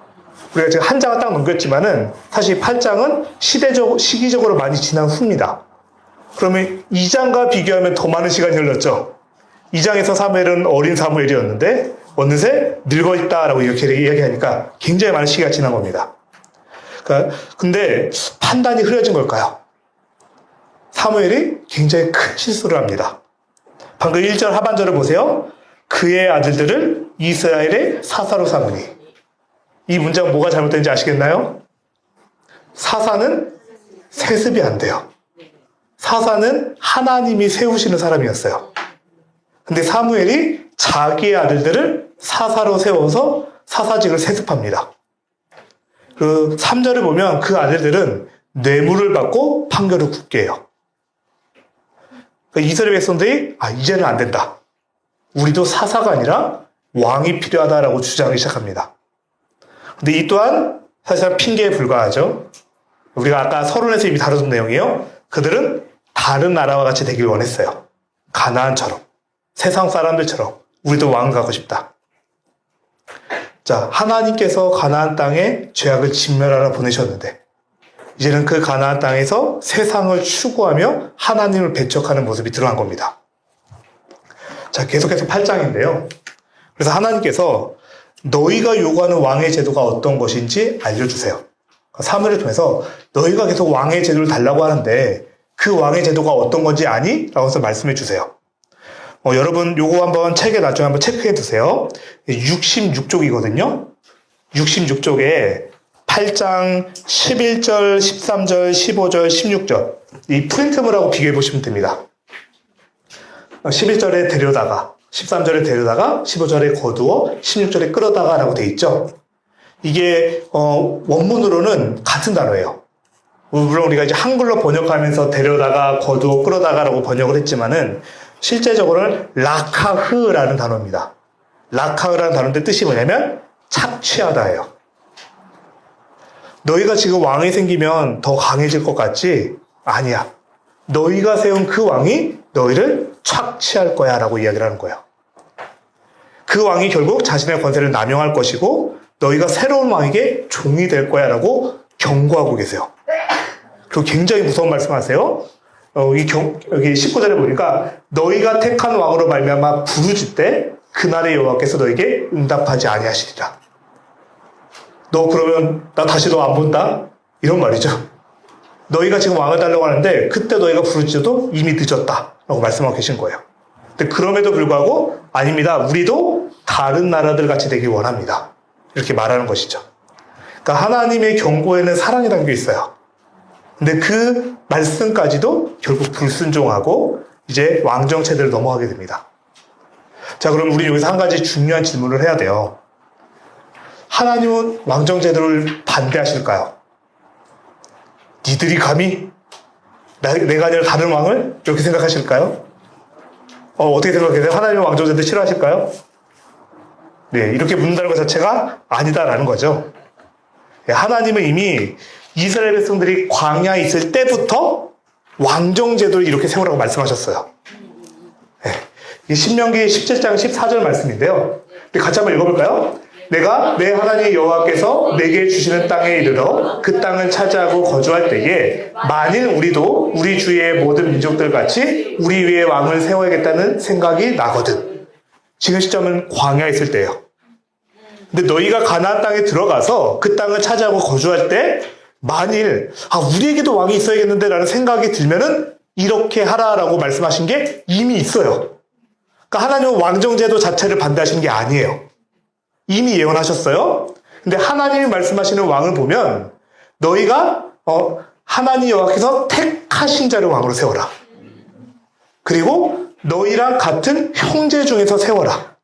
우리가 지금 한 장을 딱 넘겼지만은 사실 8장은 시기적으로 많이 지난 후입니다. 그러면 2장과 비교하면 더 많은 시간이 흘렀죠. 2장에서 사무엘은 어린 사무엘이었는데 어느새 늙어 있다라고 이렇게 이야기하니까 굉장히 많은 시기가 지난 겁니다. 그러니까 근데 판단이 흐려진 걸까요? 사무엘이 굉장히 큰 실수를 합니다. 방금 1절 하반절을 보세요. 그의 아들들을 이스라엘의 사사로 삼으니. 이 문장은 뭐가 잘못된지 아시겠나요? 사사는 세습이 안 돼요. 사사는 하나님이 세우시는 사람이었어요. 근데 사무엘이 자기의 아들들을 사사로 세워서 사사직을 세습합니다. 그 3절을 보면 그 아들들은 뇌물을 받고 판결을 굳게 해요. 그러니까 이스라엘 백성들이 이제는 안 된다. 우리도 사사가 아니라 왕이 필요하다라고 주장하기 시작합니다. 근데 이 또한 사실상 핑계에 불과하죠. 우리가 아까 서론에서 이미 다루던 내용이에요. 그들은 다른 나라와 같이 되길 원했어요. 가나안처럼. 세상 사람들처럼 우리도 왕을 가고 싶다. 자, 하나님께서 가나안 땅에 죄악을 진멸하러 보내셨는데 이제는 그 가나안 땅에서 세상을 추구하며 하나님을 배척하는 모습이 드러난 겁니다. 자, 계속해서 8장인데요. 그래서 하나님께서 너희가 요구하는 왕의 제도가 어떤 것인지 알려주세요. 사무엘을 통해서 너희가 계속 왕의 제도를 달라고 하는데 그 왕의 제도가 어떤 건지 아니? 라고 해서 말씀해 주세요. 여러분 요거 한번 책에 나중에 한번 체크해 두세요. 66쪽이거든요. 66쪽에 8장 11절, 13절, 15절, 16절 이 프린트물하고 비교해 보시면 됩니다. 11절에 데려다가 13절에 데려다가 15절에 거두어 16절에 끌어다가 라고 돼 있죠. 이게 원문으로는 같은 단어예요. 물론 우리가 이제 한글로 번역하면서 데려다가 거두어 끌어다가 라고 번역을 했지만은 실제적으로는 라카흐라는 단어입니다. 라카흐라는 단어인데 뜻이 뭐냐면 착취하다예요. 너희가 지금 왕이 생기면 더 강해질 것 같지? 아니야. 너희가 세운 그 왕이 너희를 착취할 거야 라고 이야기를 하는 거예요. 그 왕이 결국 자신의 권세를 남용할 것이고 너희가 새로운 왕에게 종이 될 거야 라고 경고하고 계세요. 그리고 굉장히 무서운 말씀하세요. 여기 19절에 보니까 너희가 택한 왕으로 말미암아 부르짖되 그날의 여호와께서 너에게 응답하지 아니하시리라. 너 그러면 나 다시 너 안 본다? 이런 말이죠. 너희가 지금 왕을 달라고 하는데 그때 너희가 부르짖어도 이미 늦었다 라고 말씀하고 계신 거예요. 근데 그럼에도 불구하고 아닙니다. 우리도 다른 나라들 같이 되길 원합니다. 이렇게 말하는 것이죠. 그러니까 하나님의 경고에는 사랑이 담겨 있어요. 근데 그 말씀까지도 결국 불순종하고 이제 왕정체대로 넘어가게 됩니다. 자, 그럼 우리 여기서 한 가지 중요한 질문을 해야 돼요. 하나님은 왕정제도를 반대하실까요? 니들이 감히 내가 아니라 다른 왕을? 이렇게 생각하실까요? 어떻게 생각하세요? 하나님은 왕정제도 싫어하실까요? 네, 이렇게 묻는다는 것 자체가 아니다라는 거죠. 하나님은 이미 이스라엘 백성들이 광야에 있을 때부터 왕정제도를 이렇게 세우라고 말씀하셨어요. 네, 신명기 17장 14절 말씀인데요. 같이 한번 읽어볼까요? 내가 내 하나님 여호와께서 내게 주시는 땅에 이르러 그 땅을 차지하고 거주할 때에 만일 우리도 우리 주위의 모든 민족들 같이 우리 위에 왕을 세워야겠다는 생각이 나거든. 지금 시점은 광야에 있을 때예요. 근데 너희가 가나안 땅에 들어가서 그 땅을 차지하고 거주할 때 만일 우리에게도 왕이 있어야겠는데 라는 생각이 들면은 이렇게 하라라고 말씀하신 게 이미 있어요. 그러니까 하나님은 왕정제도 자체를 반대하시는 게 아니에요. 이미 예언하셨어요. 근데 하나님이 말씀하시는 왕을 보면 너희가 하나님 여호와께서 택하신 자를 왕으로 세워라. 그리고 너희랑 같은 형제 중에서 세워라.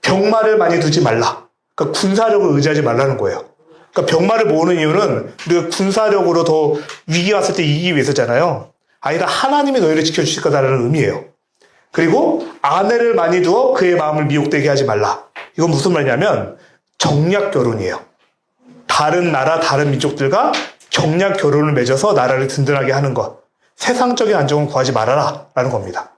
병마를 많이 두지 말라. 그러니까 군사력을 의지하지 말라는 거예요. 그러니까 병마를 모으는 이유는 우리가 군사력으로 더 위기 왔을 때 이기기 위해서잖아요. 아니라 하나님이 너희를 지켜주실 거다라는 의미예요. 그리고 아내를 많이 두어 그의 마음을 미혹되게 하지 말라. 이건 무슨 말이냐면 정략 결혼이에요. 다른 나라, 다른 민족들과 정략 결혼을 맺어서 나라를 든든하게 하는 것. 세상적인 안정은 구하지 말아라 라는 겁니다.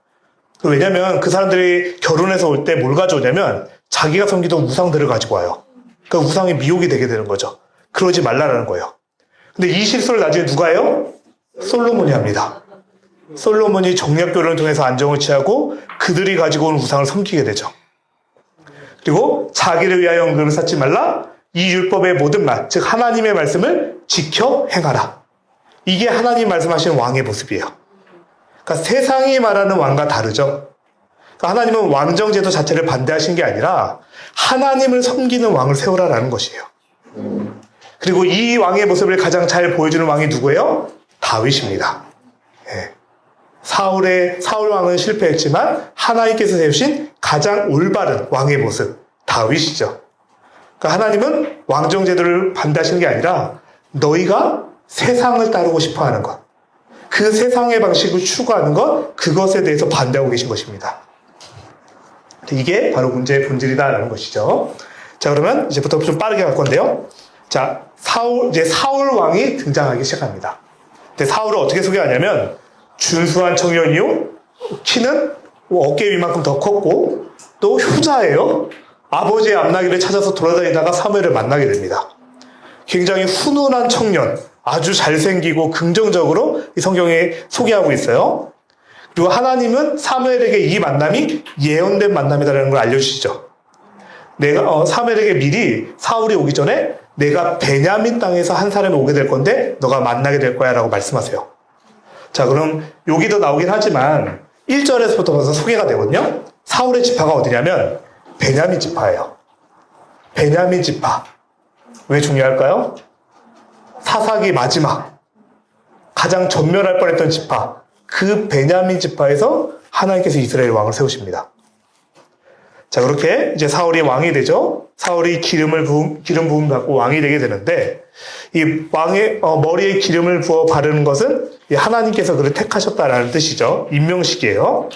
왜냐면 그 사람들이 결혼해서 올 때 뭘 가져오냐면 자기가 섬기던 우상들을 가지고 와요. 그 우상이 미혹이 되게 되는 거죠. 그러지 말라라는 거예요. 근데 이 실수를 나중에 누가 해요? 솔로몬이 합니다. 솔로몬이 정략 결혼을 통해서 안정을 취하고 그들이 가지고 온 우상을 섬기게 되죠. 그리고 자기를 위하여 은금을 쌓지 말라. 이 율법의 모든 말, 즉 하나님의 말씀을 지켜 행하라. 이게 하나님 말씀하시는 왕의 모습이에요. 그러니까 세상이 말하는 왕과 다르죠. 그러니까 하나님은 왕정제도 자체를 반대하신 게 아니라 하나님을 섬기는 왕을 세우라라는 것이에요. 그리고 이 왕의 모습을 가장 잘 보여주는 왕이 누구예요? 다윗입니다. 예. 사울 왕은 실패했지만 하나님께서 세우신 가장 올바른 왕의 모습, 다윗이죠. 그러니까 하나님은 왕정제도를 반대하시는 게 아니라 너희가 세상을 따르고 싶어 하는 것, 그 세상의 방식을 추구하는 것, 그것에 대해서 반대하고 계신 것입니다. 이게 바로 문제의 본질이다라는 것이죠. 자, 그러면 이제부터 좀 빠르게 갈 건데요. 자, 사울 왕이 등장하기 시작합니다. 근데 사울을 어떻게 소개하냐면 준수한 청년이요, 키는 어깨 위만큼 더 컸고 또 효자예요. 아버지의 암나기를 찾아서 돌아다니다가 사무엘을 만나게 됩니다. 굉장히 훈훈한 청년, 아주 잘생기고 긍정적으로 이 성경에 소개하고 있어요. 그리고 하나님은 사무엘에게 이 만남이 예언된 만남이다라는 걸 알려주시죠. 사무엘에게 미리 사울이 오기 전에 내가 베냐민 땅에서 한 사람이 오게 될 건데 너가 만나게 될 거야 라고 말씀하세요. 자, 그럼 여기도 나오긴 하지만 1절에서부터 벌써 소개가 되거든요. 사울의 지파가 어디냐면 베냐민 지파예요. 베냐민 지파. 왜 중요할까요? 사사기 마지막 가장 전멸할 뻔했던 지파, 그 베냐민 지파에서 하나님께서 이스라엘 왕을 세우십니다. 자, 그렇게 이제 사울이 왕이 되죠. 사울이 기름 부음 받고 왕이 되게 되는데 이 왕의 머리에 기름을 부어 바르는 것은 하나님께서 그를 택하셨다라는 뜻이죠. 임명식이에요.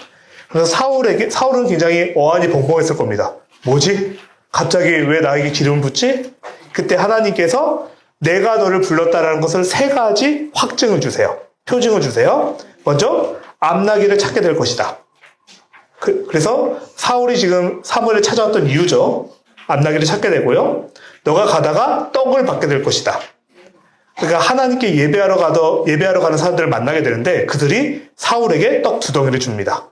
그래서 사울은 굉장히 어안이 벙벙했을 겁니다. 뭐지? 갑자기 왜 나에게 기름을 붓지? 그때 하나님께서 내가 너를 불렀다라는 것을 3가지 확증을 주세요. 표징을 주세요. 먼저 암나기를 찾게 될 것이다. 그래서 사울이 지금 사무엘을 찾아왔던 이유죠. 암나기를 찾게 되고요. 너가 가다가 떡을 받게 될 것이다. 그러니까 하나님께 예배하러 가는 사람들을 만나게 되는데 그들이 사울에게 떡 2덩이를 줍니다.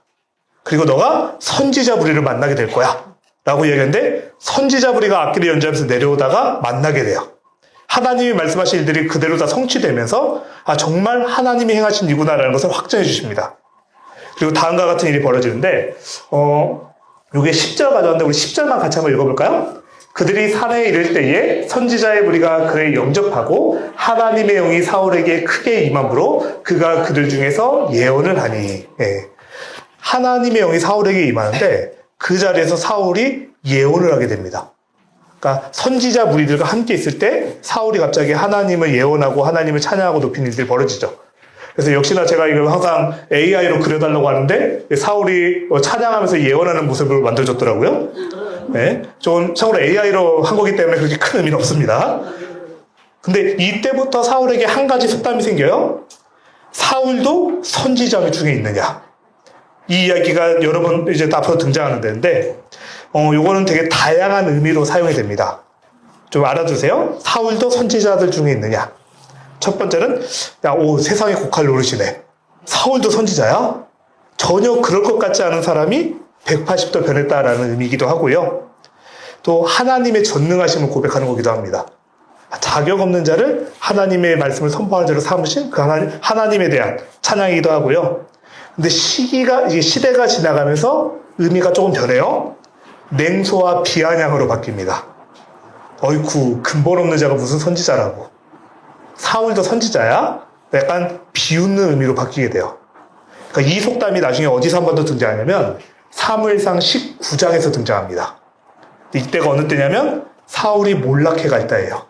그리고 너가 선지자 부리를 만나게 될 거야 라고 얘기했는데 선지자 부리가 악기를 연주하면서 내려오다가 만나게 돼요. 하나님이 말씀하신 일들이 그대로 다 성취되면서 정말 하나님이 행하신 일구나라는 것을 확정해 주십니다. 그리고 다음과 같은 일이 벌어지는데 요게 10절 가져왔는데 우리 10절만 같이 한번 읽어볼까요? 그들이 산에 이를 때에 선지자의 무리가 그를 영접하고 하나님의 영이 사울에게 크게 임함으로 그가 그들 중에서 예언을 하니. 예. 하나님의 영이 사울에게 임하는데 그 자리에서 사울이 예언을 하게 됩니다. 그러니까 선지자 무리들과 함께 있을 때 사울이 갑자기 하나님을 예언하고 하나님을 찬양하고 높이는 일들이 벌어지죠. 그래서 역시나 제가 이걸 항상 AI로 그려달라고 하는데 사울이 찬양하면서 예언하는 모습을 만들어줬더라고요. 네. 좀 참고로 AI로 한 거기 때문에 그렇게 큰 의미는 없습니다. 근데 이때부터 사울에게 한 가지 속담이 생겨요. 사울도 선지자 중에 있느냐. 이 이야기가 여러 번 이제 앞으로 등장하는 데인데 요거는 되게 다양한 의미로 사용이 됩니다. 좀 알아두세요. 사울도 선지자들 중에 있느냐. 첫 번째는 세상에 곡할 노릇이네. 사울도 선지자야? 전혀 그럴 것 같지 않은 사람이 180도 변했다라는 의미이기도 하고요. 또 하나님의 전능하심을 고백하는 거기도 합니다. 자격 없는 자를 하나님의 말씀을 선포하는 자로 삼으신 그 하나님에 대한 찬양이기도 하고요. 근데 시대가 지나가면서 의미가 조금 변해요. 냉소와 비아냥으로 바뀝니다. 어이쿠, 근본 없는 자가 무슨 선지자라고. 사울도 선지자야? 약간 비웃는 의미로 바뀌게 돼요. 그러니까 이 속담이 나중에 어디서 한 번 더 등장하냐면 사무엘상 19장에서 등장합니다. 이때가 어느 때냐면 사울이 몰락해 갈 때예요.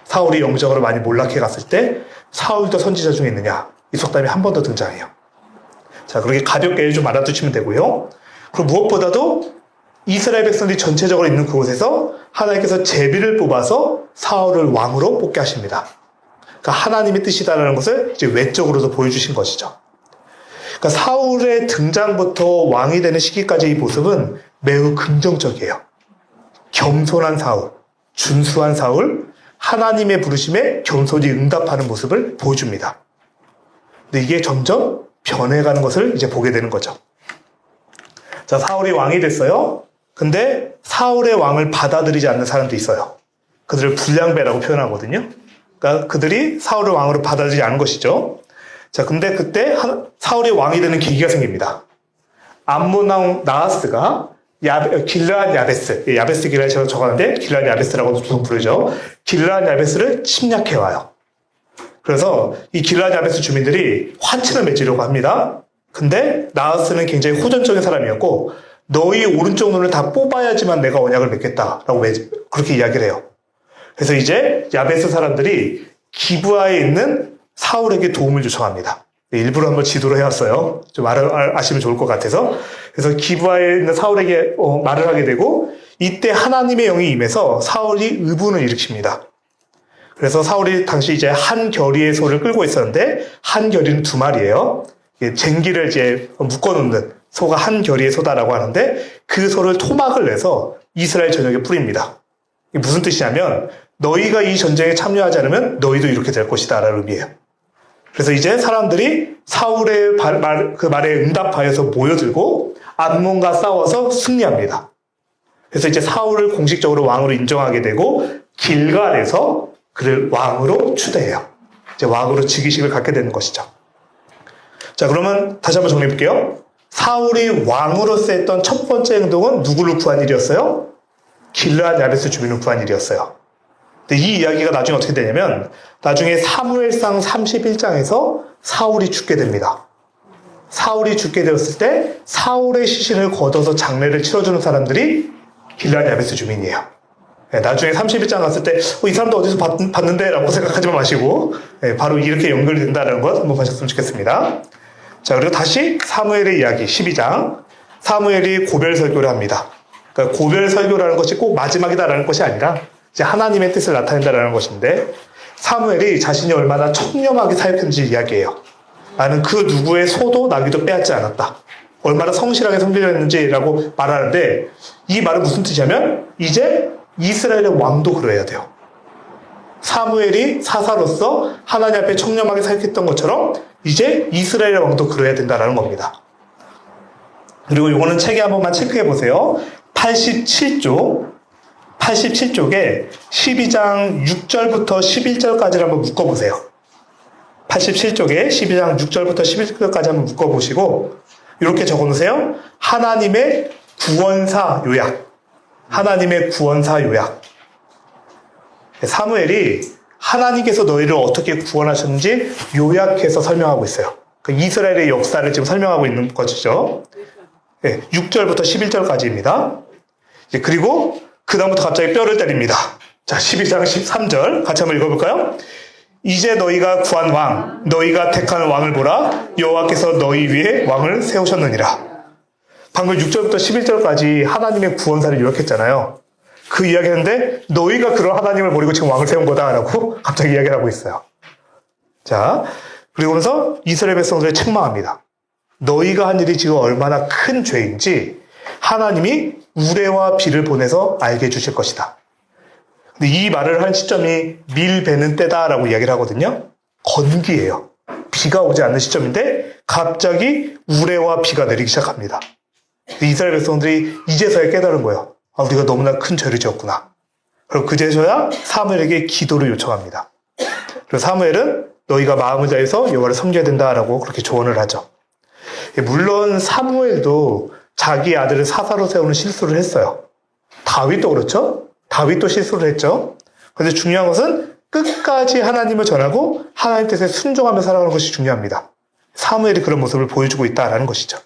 사울이 영적으로 많이 몰락해 갔을 때 사울도 선지자 중에 있느냐? 이 속담이 한 번 더 등장해요. 자, 그렇게 가볍게 좀 알아두시면 되고요. 그리고 무엇보다도 이스라엘 백성들이 전체적으로 있는 그곳에서 하나님께서 제비를 뽑아서 사울을 왕으로 뽑게 하십니다. 그러니까 하나님의 뜻이다라는 것을 이제 외적으로도 보여주신 것이죠. 그러니까 사울의 등장부터 왕이 되는 시기까지의 모습은 매우 긍정적이에요. 겸손한 사울, 준수한 사울, 하나님의 부르심에 겸손히 응답하는 모습을 보여줍니다. 근데 이게 점점 변해가는 것을 이제 보게 되는 거죠. 자, 사울이 왕이 됐어요. 근데 사울의 왕을 받아들이지 않는 사람도 있어요. 그들을 불량배라고 표현하거든요. 그러니까 그들이 사울을 왕으로 받아들이지 않은 것이죠. 자, 근데 그때 사울이 왕이 되는 계기가 생깁니다. 암몬 왕 나하스가 길르앗 야베스, 야베스 길르앗이라고 적었는데 길르앗 야베스라고도 좀 부르죠. 길르앗 야베스를 침략해와요. 그래서 이 길르앗 야베스 주민들이 환친을 맺으려고 합니다. 근데 나하스는 굉장히 호전적인 사람이었고 너희 오른쪽 눈을 다 뽑아야지만 내가 언약을 맺겠다라고 그렇게 이야기를 해요. 그래서 이제 야베스 사람들이 기브아에 있는 사울에게 도움을 요청합니다. 일부러 한번 지도로 해왔어요. 좀 아시면 좋을 것 같아서. 그래서 기브아에 있는 사울에게 말을 하게 되고 이때 하나님의 영이 임해서 사울이 의분을 일으킵니다. 그래서 사울이 당시 이제 한 겨리의 소를 끌고 있었는데 한 겨리는 2마리예요. 쟁기를 이제 묶어놓는 소가 한 겨리의 소다라고 하는데 그 소를 토막을 내서 이스라엘 전역에 뿌립니다. 이게 무슨 뜻이냐면 너희가 이 전쟁에 참여하지 않으면 너희도 이렇게 될 것이다 라는 의미예요. 그래서 이제 사람들이 사울의 그 말에 응답하여서 모여들고 암몬과 싸워서 승리합니다. 그래서 이제 사울을 공식적으로 왕으로 인정하게 되고 길갈에서 그를 왕으로 추대해요. 이제 왕으로 즉위식을 갖게 되는 것이죠. 자, 그러면 다시 한번 정리해 볼게요. 사울이 왕으로서 했던 첫 번째 행동은 누구를 구한 일이었어요? 길르앗 야베스 주민을 구한 일이었어요. 근데 이 이야기가 나중에 어떻게 되냐면 나중에 사무엘상 31장에서 사울이 죽게 됩니다. 사울이 죽게 되었을 때 사울의 시신을 걷어서 장례를 치러주는 사람들이 길르앗 야베스 주민이에요. 나중에 31장 갔을 때 이 사람도 어디서 봤는데 라고 생각하지 마시고 바로 이렇게 연결이 된다는 것 한번 보셨으면 좋겠습니다. 자, 그리고 다시 사무엘의 이야기 12장. 사무엘이 고별 설교를 합니다. 그러니까 고별 설교라는 것이 꼭 마지막이다라는 것이 아니라 이제 하나님의 뜻을 나타낸다라는 것인데 사무엘이 자신이 얼마나 청렴하게 사역했는지 이야기해요. 나는 그 누구의 소도 나귀도 빼앗지 않았다. 얼마나 성실하게 섬기려했는지라고 말하는데 이 말은 무슨 뜻이냐면 이제 이스라엘의 왕도 그래야 돼요. 사무엘이 사사로서 하나님 앞에 청렴하게 사역했던 것처럼 이제 이스라엘의 왕도 그래야 된다는 겁니다. 그리고 이거는 책에 한 번만 체크해 보세요. 87쪽에 12장 6절부터 11절까지를 한번 묶어보세요. 87쪽에 12장 6절부터 11절까지 한번 묶어보시고 이렇게 적어놓으세요. 하나님의 구원사 요약. 하나님의 구원사 요약. 사무엘이 하나님께서 너희를 어떻게 구원하셨는지 요약해서 설명하고 있어요. 이스라엘의 역사를 지금 설명하고 있는 것이죠. 6절부터 11절까지입니다. 그리고 그 다음부터 갑자기 뼈를 때립니다. 자, 12장 13절 같이 한번 읽어볼까요? 이제 너희가 구한 왕, 너희가 택한 왕을 보라. 여호와께서 너희 위에 왕을 세우셨느니라. 방금 6절부터 11절까지 하나님의 구원사를 요약했잖아요. 그 이야기했는데 너희가 그런 하나님을 모르고 지금 왕을 세운 거다라고 갑자기 이야기를 하고 있어요. 자, 그러면서 이스라엘 백성들을 책망합니다. 너희가 한 일이 지금 얼마나 큰 죄인지 하나님이 우레와 비를 보내서 알게 해주실 것이다. 근데 이 말을 한 시점이 밀 베는 때다라고 이야기를 하거든요. 건기예요. 비가 오지 않는 시점인데 갑자기 우레와 비가 내리기 시작합니다. 이스라엘 백성들이 이제서야 깨달은 거예요. 아, 우리가 너무나 큰 죄를 지었구나. 그리고 그제서야 사무엘에게 기도를 요청합니다. 그리고 사무엘은 너희가 마음을 다해서 여호와를 섬겨야 된다라고 그렇게 조언을 하죠. 물론 사무엘도 자기 아들을 사사로 세우는 실수를 했어요. 다윗도 그렇죠? 다윗도 실수를 했죠. 그런데 중요한 것은 끝까지 하나님을 전하고 하나님 뜻에 순종하며 살아가는 것이 중요합니다. 사무엘이 그런 모습을 보여주고 있다라는 것이죠.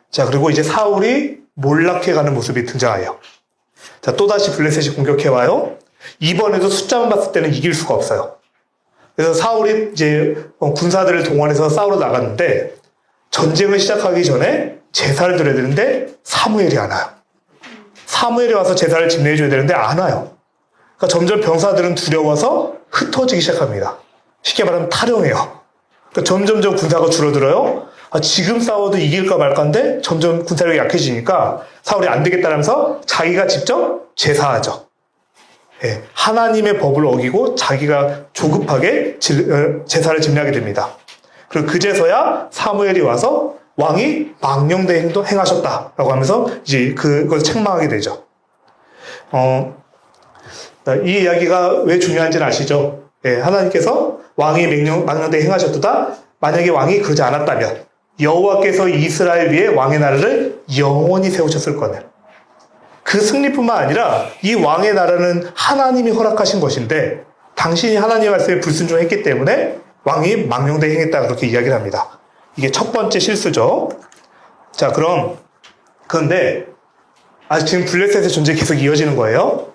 자, 그리고 이제 사울이 몰락해가는 모습이 등장해요. 자, 또다시 블레셋이 공격해와요. 이번에도 숫자만 봤을 때는 이길 수가 없어요. 그래서 사울이 이제 군사들을 동원해서 싸우러 나갔는데 전쟁을 시작하기 전에 제사를 드려야 되는데 사무엘이 안 와요. 사무엘이 와서 제사를 집례해줘야 되는데 안 와요. 그러니까 점점 병사들은 두려워서 흩어지기 시작합니다. 쉽게 말하면 탈영해요. 그러니까 점점점 군사가 줄어들어요. 지금 싸워도 이길까 말까인데 점점 군사력이 약해지니까 사울이 안 되겠다면서 자기가 직접 제사하죠. 예, 하나님의 법을 어기고 자기가 조급하게 제사를 집례하게 됩니다. 그리고 그제서야 사무엘이 와서 왕이 망령된 행동 행하셨다라고 하면서 이제 그걸 책망하게 되죠. 이 이야기가 왜 중요한지는 아시죠? 예, 하나님께서 왕이 망령된 행하셨도다. 만약에 왕이 그러지 않았다면 여호와께서 이스라엘 위에 왕의 나라를 영원히 세우셨을 거네. 그 승리뿐만 아니라 이 왕의 나라는 하나님이 허락하신 것인데 당신이 하나님의 말씀에 불순종했기 때문에 왕이 망령되게 행했다 그렇게 이야기를 합니다. 이게 첫 번째 실수죠. 자, 그런데 아직 지금 블레셋의 존재가 계속 이어지는 거예요.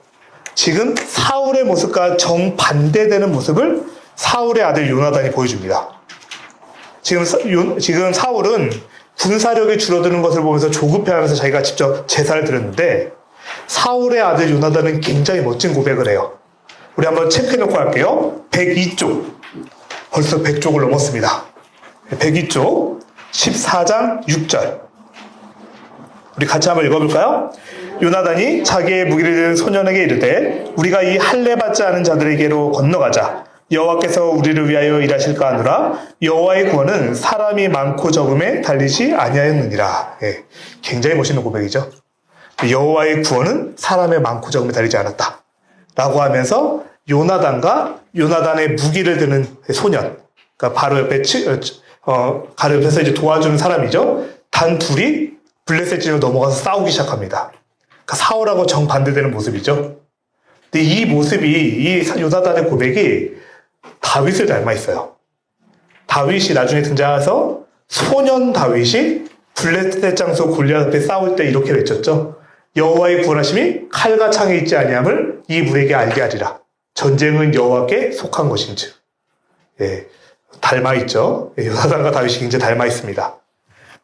지금 사울의 모습과 정반대되는 모습을 사울의 아들 요나단이 보여줍니다. 지금 사울은 군사력이 줄어드는 것을 보면서 조급해하면서 자기가 직접 제사를 드렸는데 사울의 아들 요나단은 굉장히 멋진 고백을 해요. 우리 한번 체크해놓고 할게요. 102쪽. 벌써 100쪽을 넘었습니다. 102쪽 14장 6절. 우리 같이 한번 읽어볼까요? 요나단이 자기의 무기를 든 소년에게 이르되 우리가 이 할례 받지 않은 자들에게로 건너가자. 여호와께서 우리를 위하여 일하실까 하노라. 여호와의 구원은 사람이 많고 적음에 달리지 아니하였느니라. 예, 굉장히 멋있는 고백이죠. 여호와의 구원은 사람의 많고 적음에 달리지 않았다. 라고 하면서 요나단과 요나단의 무기를 드는 소년, 그러니까 바로 옆에서 이제 도와주는 사람이죠. 단 둘이 블레셋 진으로 넘어가서 싸우기 시작합니다. 그러니까 사울하고 정반대되는 모습이죠. 근데 이 모습이, 이 요나단의 고백이 다윗을 닮아 있어요. 다윗이 나중에 등장해서 소년 다윗이 블레셋 장수 골리앗 앞에 싸울 때 이렇게 외쳤죠. 여호와의 구원하심이 칼과 창에 있지 아니함을 이 물에게 알게 하리라. 전쟁은 여호와께 속한 것인즉. 예, 닮아 있죠. 예, 요나단과 다윗이 굉장히 닮아 있습니다.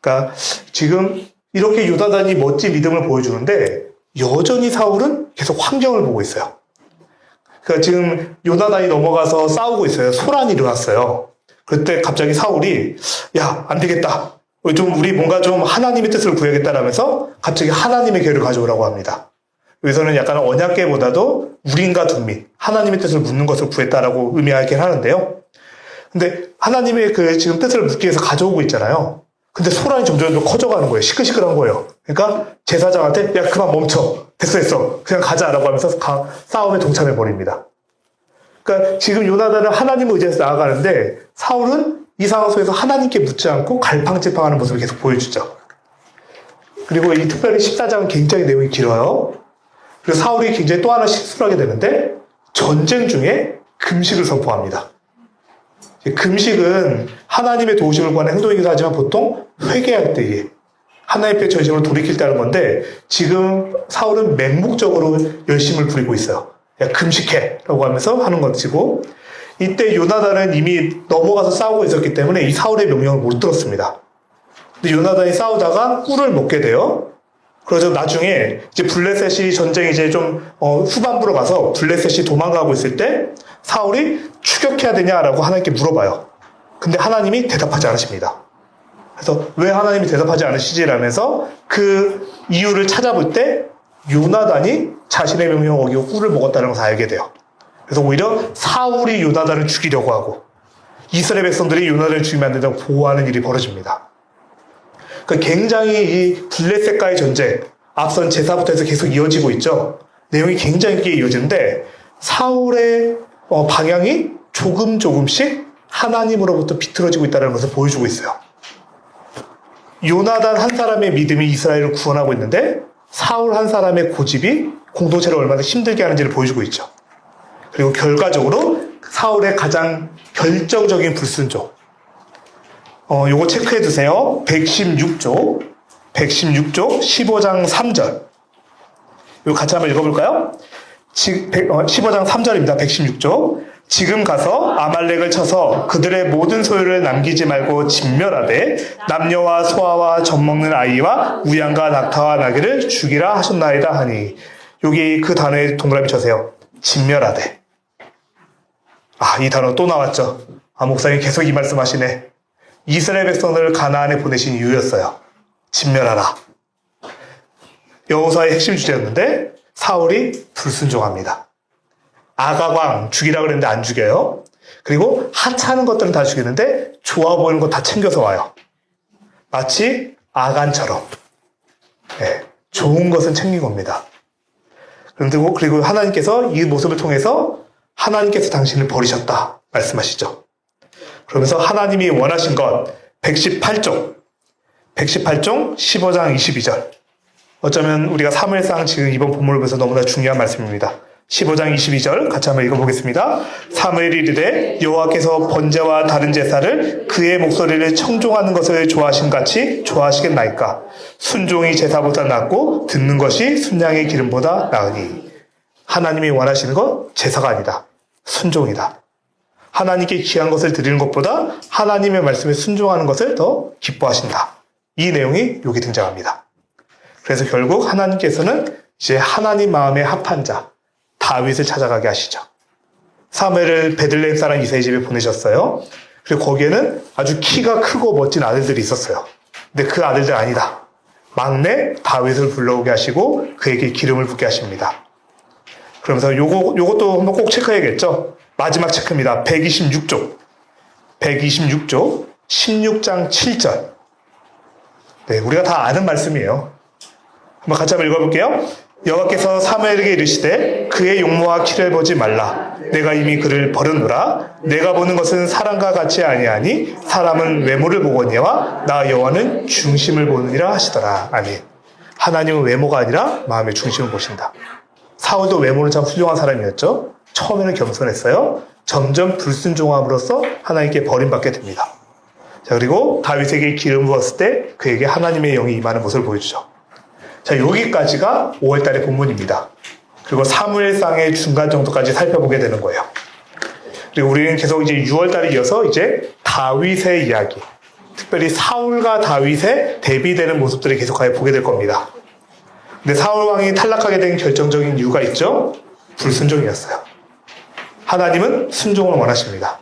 그러니까 지금 이렇게 요나단이 멋진 믿음을 보여주는데 여전히 사울은 계속 환경을 보고 있어요. 그러니까 지금 요나단이 넘어가서 싸우고 있어요. 소란이 일어났어요. 그때 갑자기 사울이 야, 안 되겠다. 우리 뭔가 좀 하나님의 뜻을 구해야겠다라면서 갑자기 하나님의 계를 가져오라고 합니다. 여기서는 약간 언약궤보다도 우린과 둔민, 하나님의 뜻을 묻는 것을 구했다라고 의미하긴 하는데요. 근데 하나님의 지금 뜻을 묻기 위해서 가져오고 있잖아요. 근데 소란이 점점 더 커져가는 거예요. 시끌시끌한 거예요. 그러니까 제사장한테 야, 그만 멈춰. 됐어. 그냥 가자라고 하면서 싸움에 동참해버립니다. 그러니까 지금 요나단은 하나님을 의지해서 나아가는데 사울은 이 상황 속에서 하나님께 묻지 않고 갈팡질팡하는 모습을 계속 보여주죠. 그리고 이 특별히 14장은 굉장히 내용이 길어요. 그리고 사울이 굉장히 또 하나 실수를 하게 되는데 전쟁 중에 금식을 선포합니다. 금식은 하나님의 도우심을 구하는 행동이기도 하지만 보통 회개할 때에 하나님의 전심으로 돌이킬 때 하는 건데 지금 사울은 맹목적으로 열심을 부리고 있어요. 야, 금식해 라고 하면서 하는 것이고 이때 요나단은 이미 넘어가서 싸우고 있었기 때문에 이 사울의 명령을 못 들었습니다. 근데 요나단이 싸우다가 꿀을 먹게 돼요. 그래서 나중에 이제 블레셋이 전쟁이 이제 좀 후반부로 가서 블레셋이 도망가고 있을 때 사울이 추격해야 되냐라고 하나님께 물어봐요. 근데 하나님이 대답하지 않으십니다. 그래서 왜 하나님이 대답하지 않으시지라면서 그 이유를 찾아볼 때 요나단이 자신의 명령을 어기고 꿀을 먹었다는 것을 알게 돼요. 그래서 오히려 사울이 요나단을 죽이려고 하고 이스라엘 백성들이 요나단을 죽이면 안 된다고 보호하는 일이 벌어집니다. 그러니까 굉장히 이 블레셋과의 전쟁, 앞선 제사부터 해서 계속 이어지고 있죠. 내용이 굉장히 깊게 이어지는데 사울의 방향이 조금씩 하나님으로부터 비틀어지고 있다는 것을 보여주고 있어요. 요나단 한 사람의 믿음이 이스라엘을 구원하고 있는데 사울 한 사람의 고집이 공동체를 얼마나 힘들게 하는지를 보여주고 있죠. 그리고 결과적으로 사울의 가장 결정적인 불순종. 요거 체크해 두세요. 116쪽 15장 3절. 이거 같이 한번 읽어볼까요? 15장 3절입니다. 116쪽. 지금 가서 아말렉을 쳐서 그들의 모든 소유를 남기지 말고 진멸하되 남녀와 소아와 젖먹는 아이와 우양과 낙타와 나귀를 죽이라 하셨나이다 하니, 여기 그 단어에 동그라미 쳐세요. 진멸하되. 이 단어 또 나왔죠. 목사님 계속 이 말씀하시네. 이스라엘 백성들을 가나안에 보내신 이유였어요. 진멸하라. 여호수아의 핵심 주제였는데 사울이 불순종합니다. 아가광 죽이라 그랬는데 안 죽여요. 그리고 하찮은 것들은 다 죽이는데 좋아 보이는 거 다 챙겨서 와요. 마치 아간처럼. 좋은 것은 챙긴 겁니다. 그리고 하나님께서 이 모습을 통해서 하나님께서 당신을 버리셨다 말씀하시죠. 그러면서 하나님이 원하신 것 118종 15장 22절. 어쩌면 우리가 사무엘상 지금 이번 본문을 보면서 너무나 중요한 말씀입니다. 15장 22절 같이 한번 읽어보겠습니다. 사무엘이 이르되 여호와께서 번제와 다른 제사를 그의 목소리를 청종하는 것을 좋아하신 같이 좋아하시겠나이까. 순종이 제사보다 낫고 듣는 것이 순양의 기름보다 나으니. 하나님이 원하시는 건 제사가 아니다. 순종이다. 하나님께 귀한 것을 드리는 것보다 하나님의 말씀에 순종하는 것을 더 기뻐하신다. 이 내용이 여기 등장합니다. 그래서 결국 하나님께서는 이제 하나님 마음에 합한 자 다윗을 찾아가게 하시죠. 사무엘을 베들레헴 사람 이새의 집에 보내셨어요. 그리고 거기에는 아주 키가 크고 멋진 아들들이 있었어요. 근데 그 아들들 아니다. 막내 다윗을 불러오게 하시고 그에게 기름을 붓게 하십니다. 그러면서 요것도 한번 꼭 체크해야겠죠. 마지막 체크입니다. 126쪽 16장 7절. 네, 우리가 다 아는 말씀이에요. 한번 같이 한번 읽어볼게요. 여호와께서 사무엘에게 이르시되 그의 용모와 키를 보지 말라. 내가 이미 그를 버렸노라. 내가 보는 것은 사람과 같이 아니하니 사람은 외모를 보거니와 나 여호와는 중심을 보느니라 하시더라. 아멘. 하나님은 외모가 아니라 마음의 중심을 보신다. 사울도 외모는 참 훌륭한 사람이었죠. 처음에는 겸손했어요. 점점 불순종함으로써 하나님께 버림받게 됩니다. 자, 그리고 다윗에게 기름 부었을 때 그에게 하나님의 영이 임하는 모습을 보여주죠. 자, 여기까지가 5월달의 본문입니다. 그리고 사무엘상의 중간 정도까지 살펴보게 되는 거예요. 그리고 우리는 계속 이제 6월달에 이어서 이제 다윗의 이야기, 특별히 사울과 다윗의 대비되는 모습들을 계속하여 보게 될 겁니다. 근데 사울 왕이 탈락하게 된 결정적인 이유가 있죠. 불순종이었어요. 하나님은 순종을 원하십니다.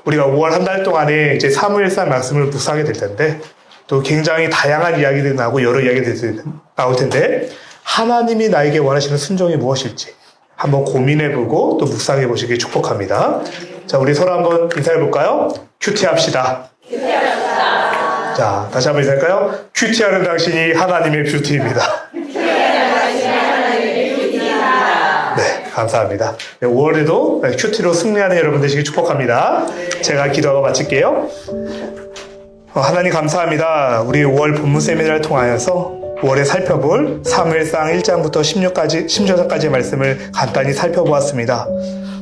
우리가 5월 한 달 동안에 이제 사무엘상 말씀을 묵상하게 될 텐데, 또 굉장히 다양한 이야기들이 나오고 여러 이야기들이 나올 텐데, 하나님이 나에게 원하시는 순종이 무엇일지 한번 고민해보고 또 묵상해보시길 축복합니다. 자, 우리 서로 한번 인사해볼까요? 큐티합시다. 자, 다시 한번 인사할까요? 큐티하는 당신이 하나님의 뷰티입니다. 네, 감사합니다. 5월에도 큐티로 승리하는 여러분 되시길 축복합니다. 제가 기도하고 마칠게요. 하나님 감사합니다. 우리 5월 본문 세미나를 통하여서 5월에 살펴볼 사무엘상 1장부터 16절까지의 말씀을 간단히 살펴보았습니다.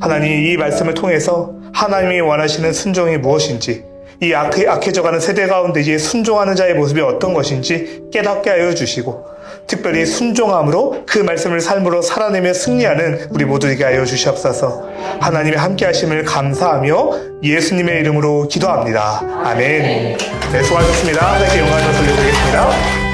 하나님, 이 말씀을 통해서 하나님이 원하시는 순종이 무엇인지, 이 악해져가는 세대 가운데 이제 순종하는 자의 모습이 어떤 것인지 깨닫게 하여 주시고, 특별히 순종함으로 그 말씀을 삶으로 살아내며 승리하는 우리 모두에게 하여 주시옵소서. 하나님의 함께 하심을 감사하며 예수님의 이름으로 기도합니다. 아멘. 네, 수고하셨습니다. 하나님께 영광을 돌려드리겠습니다.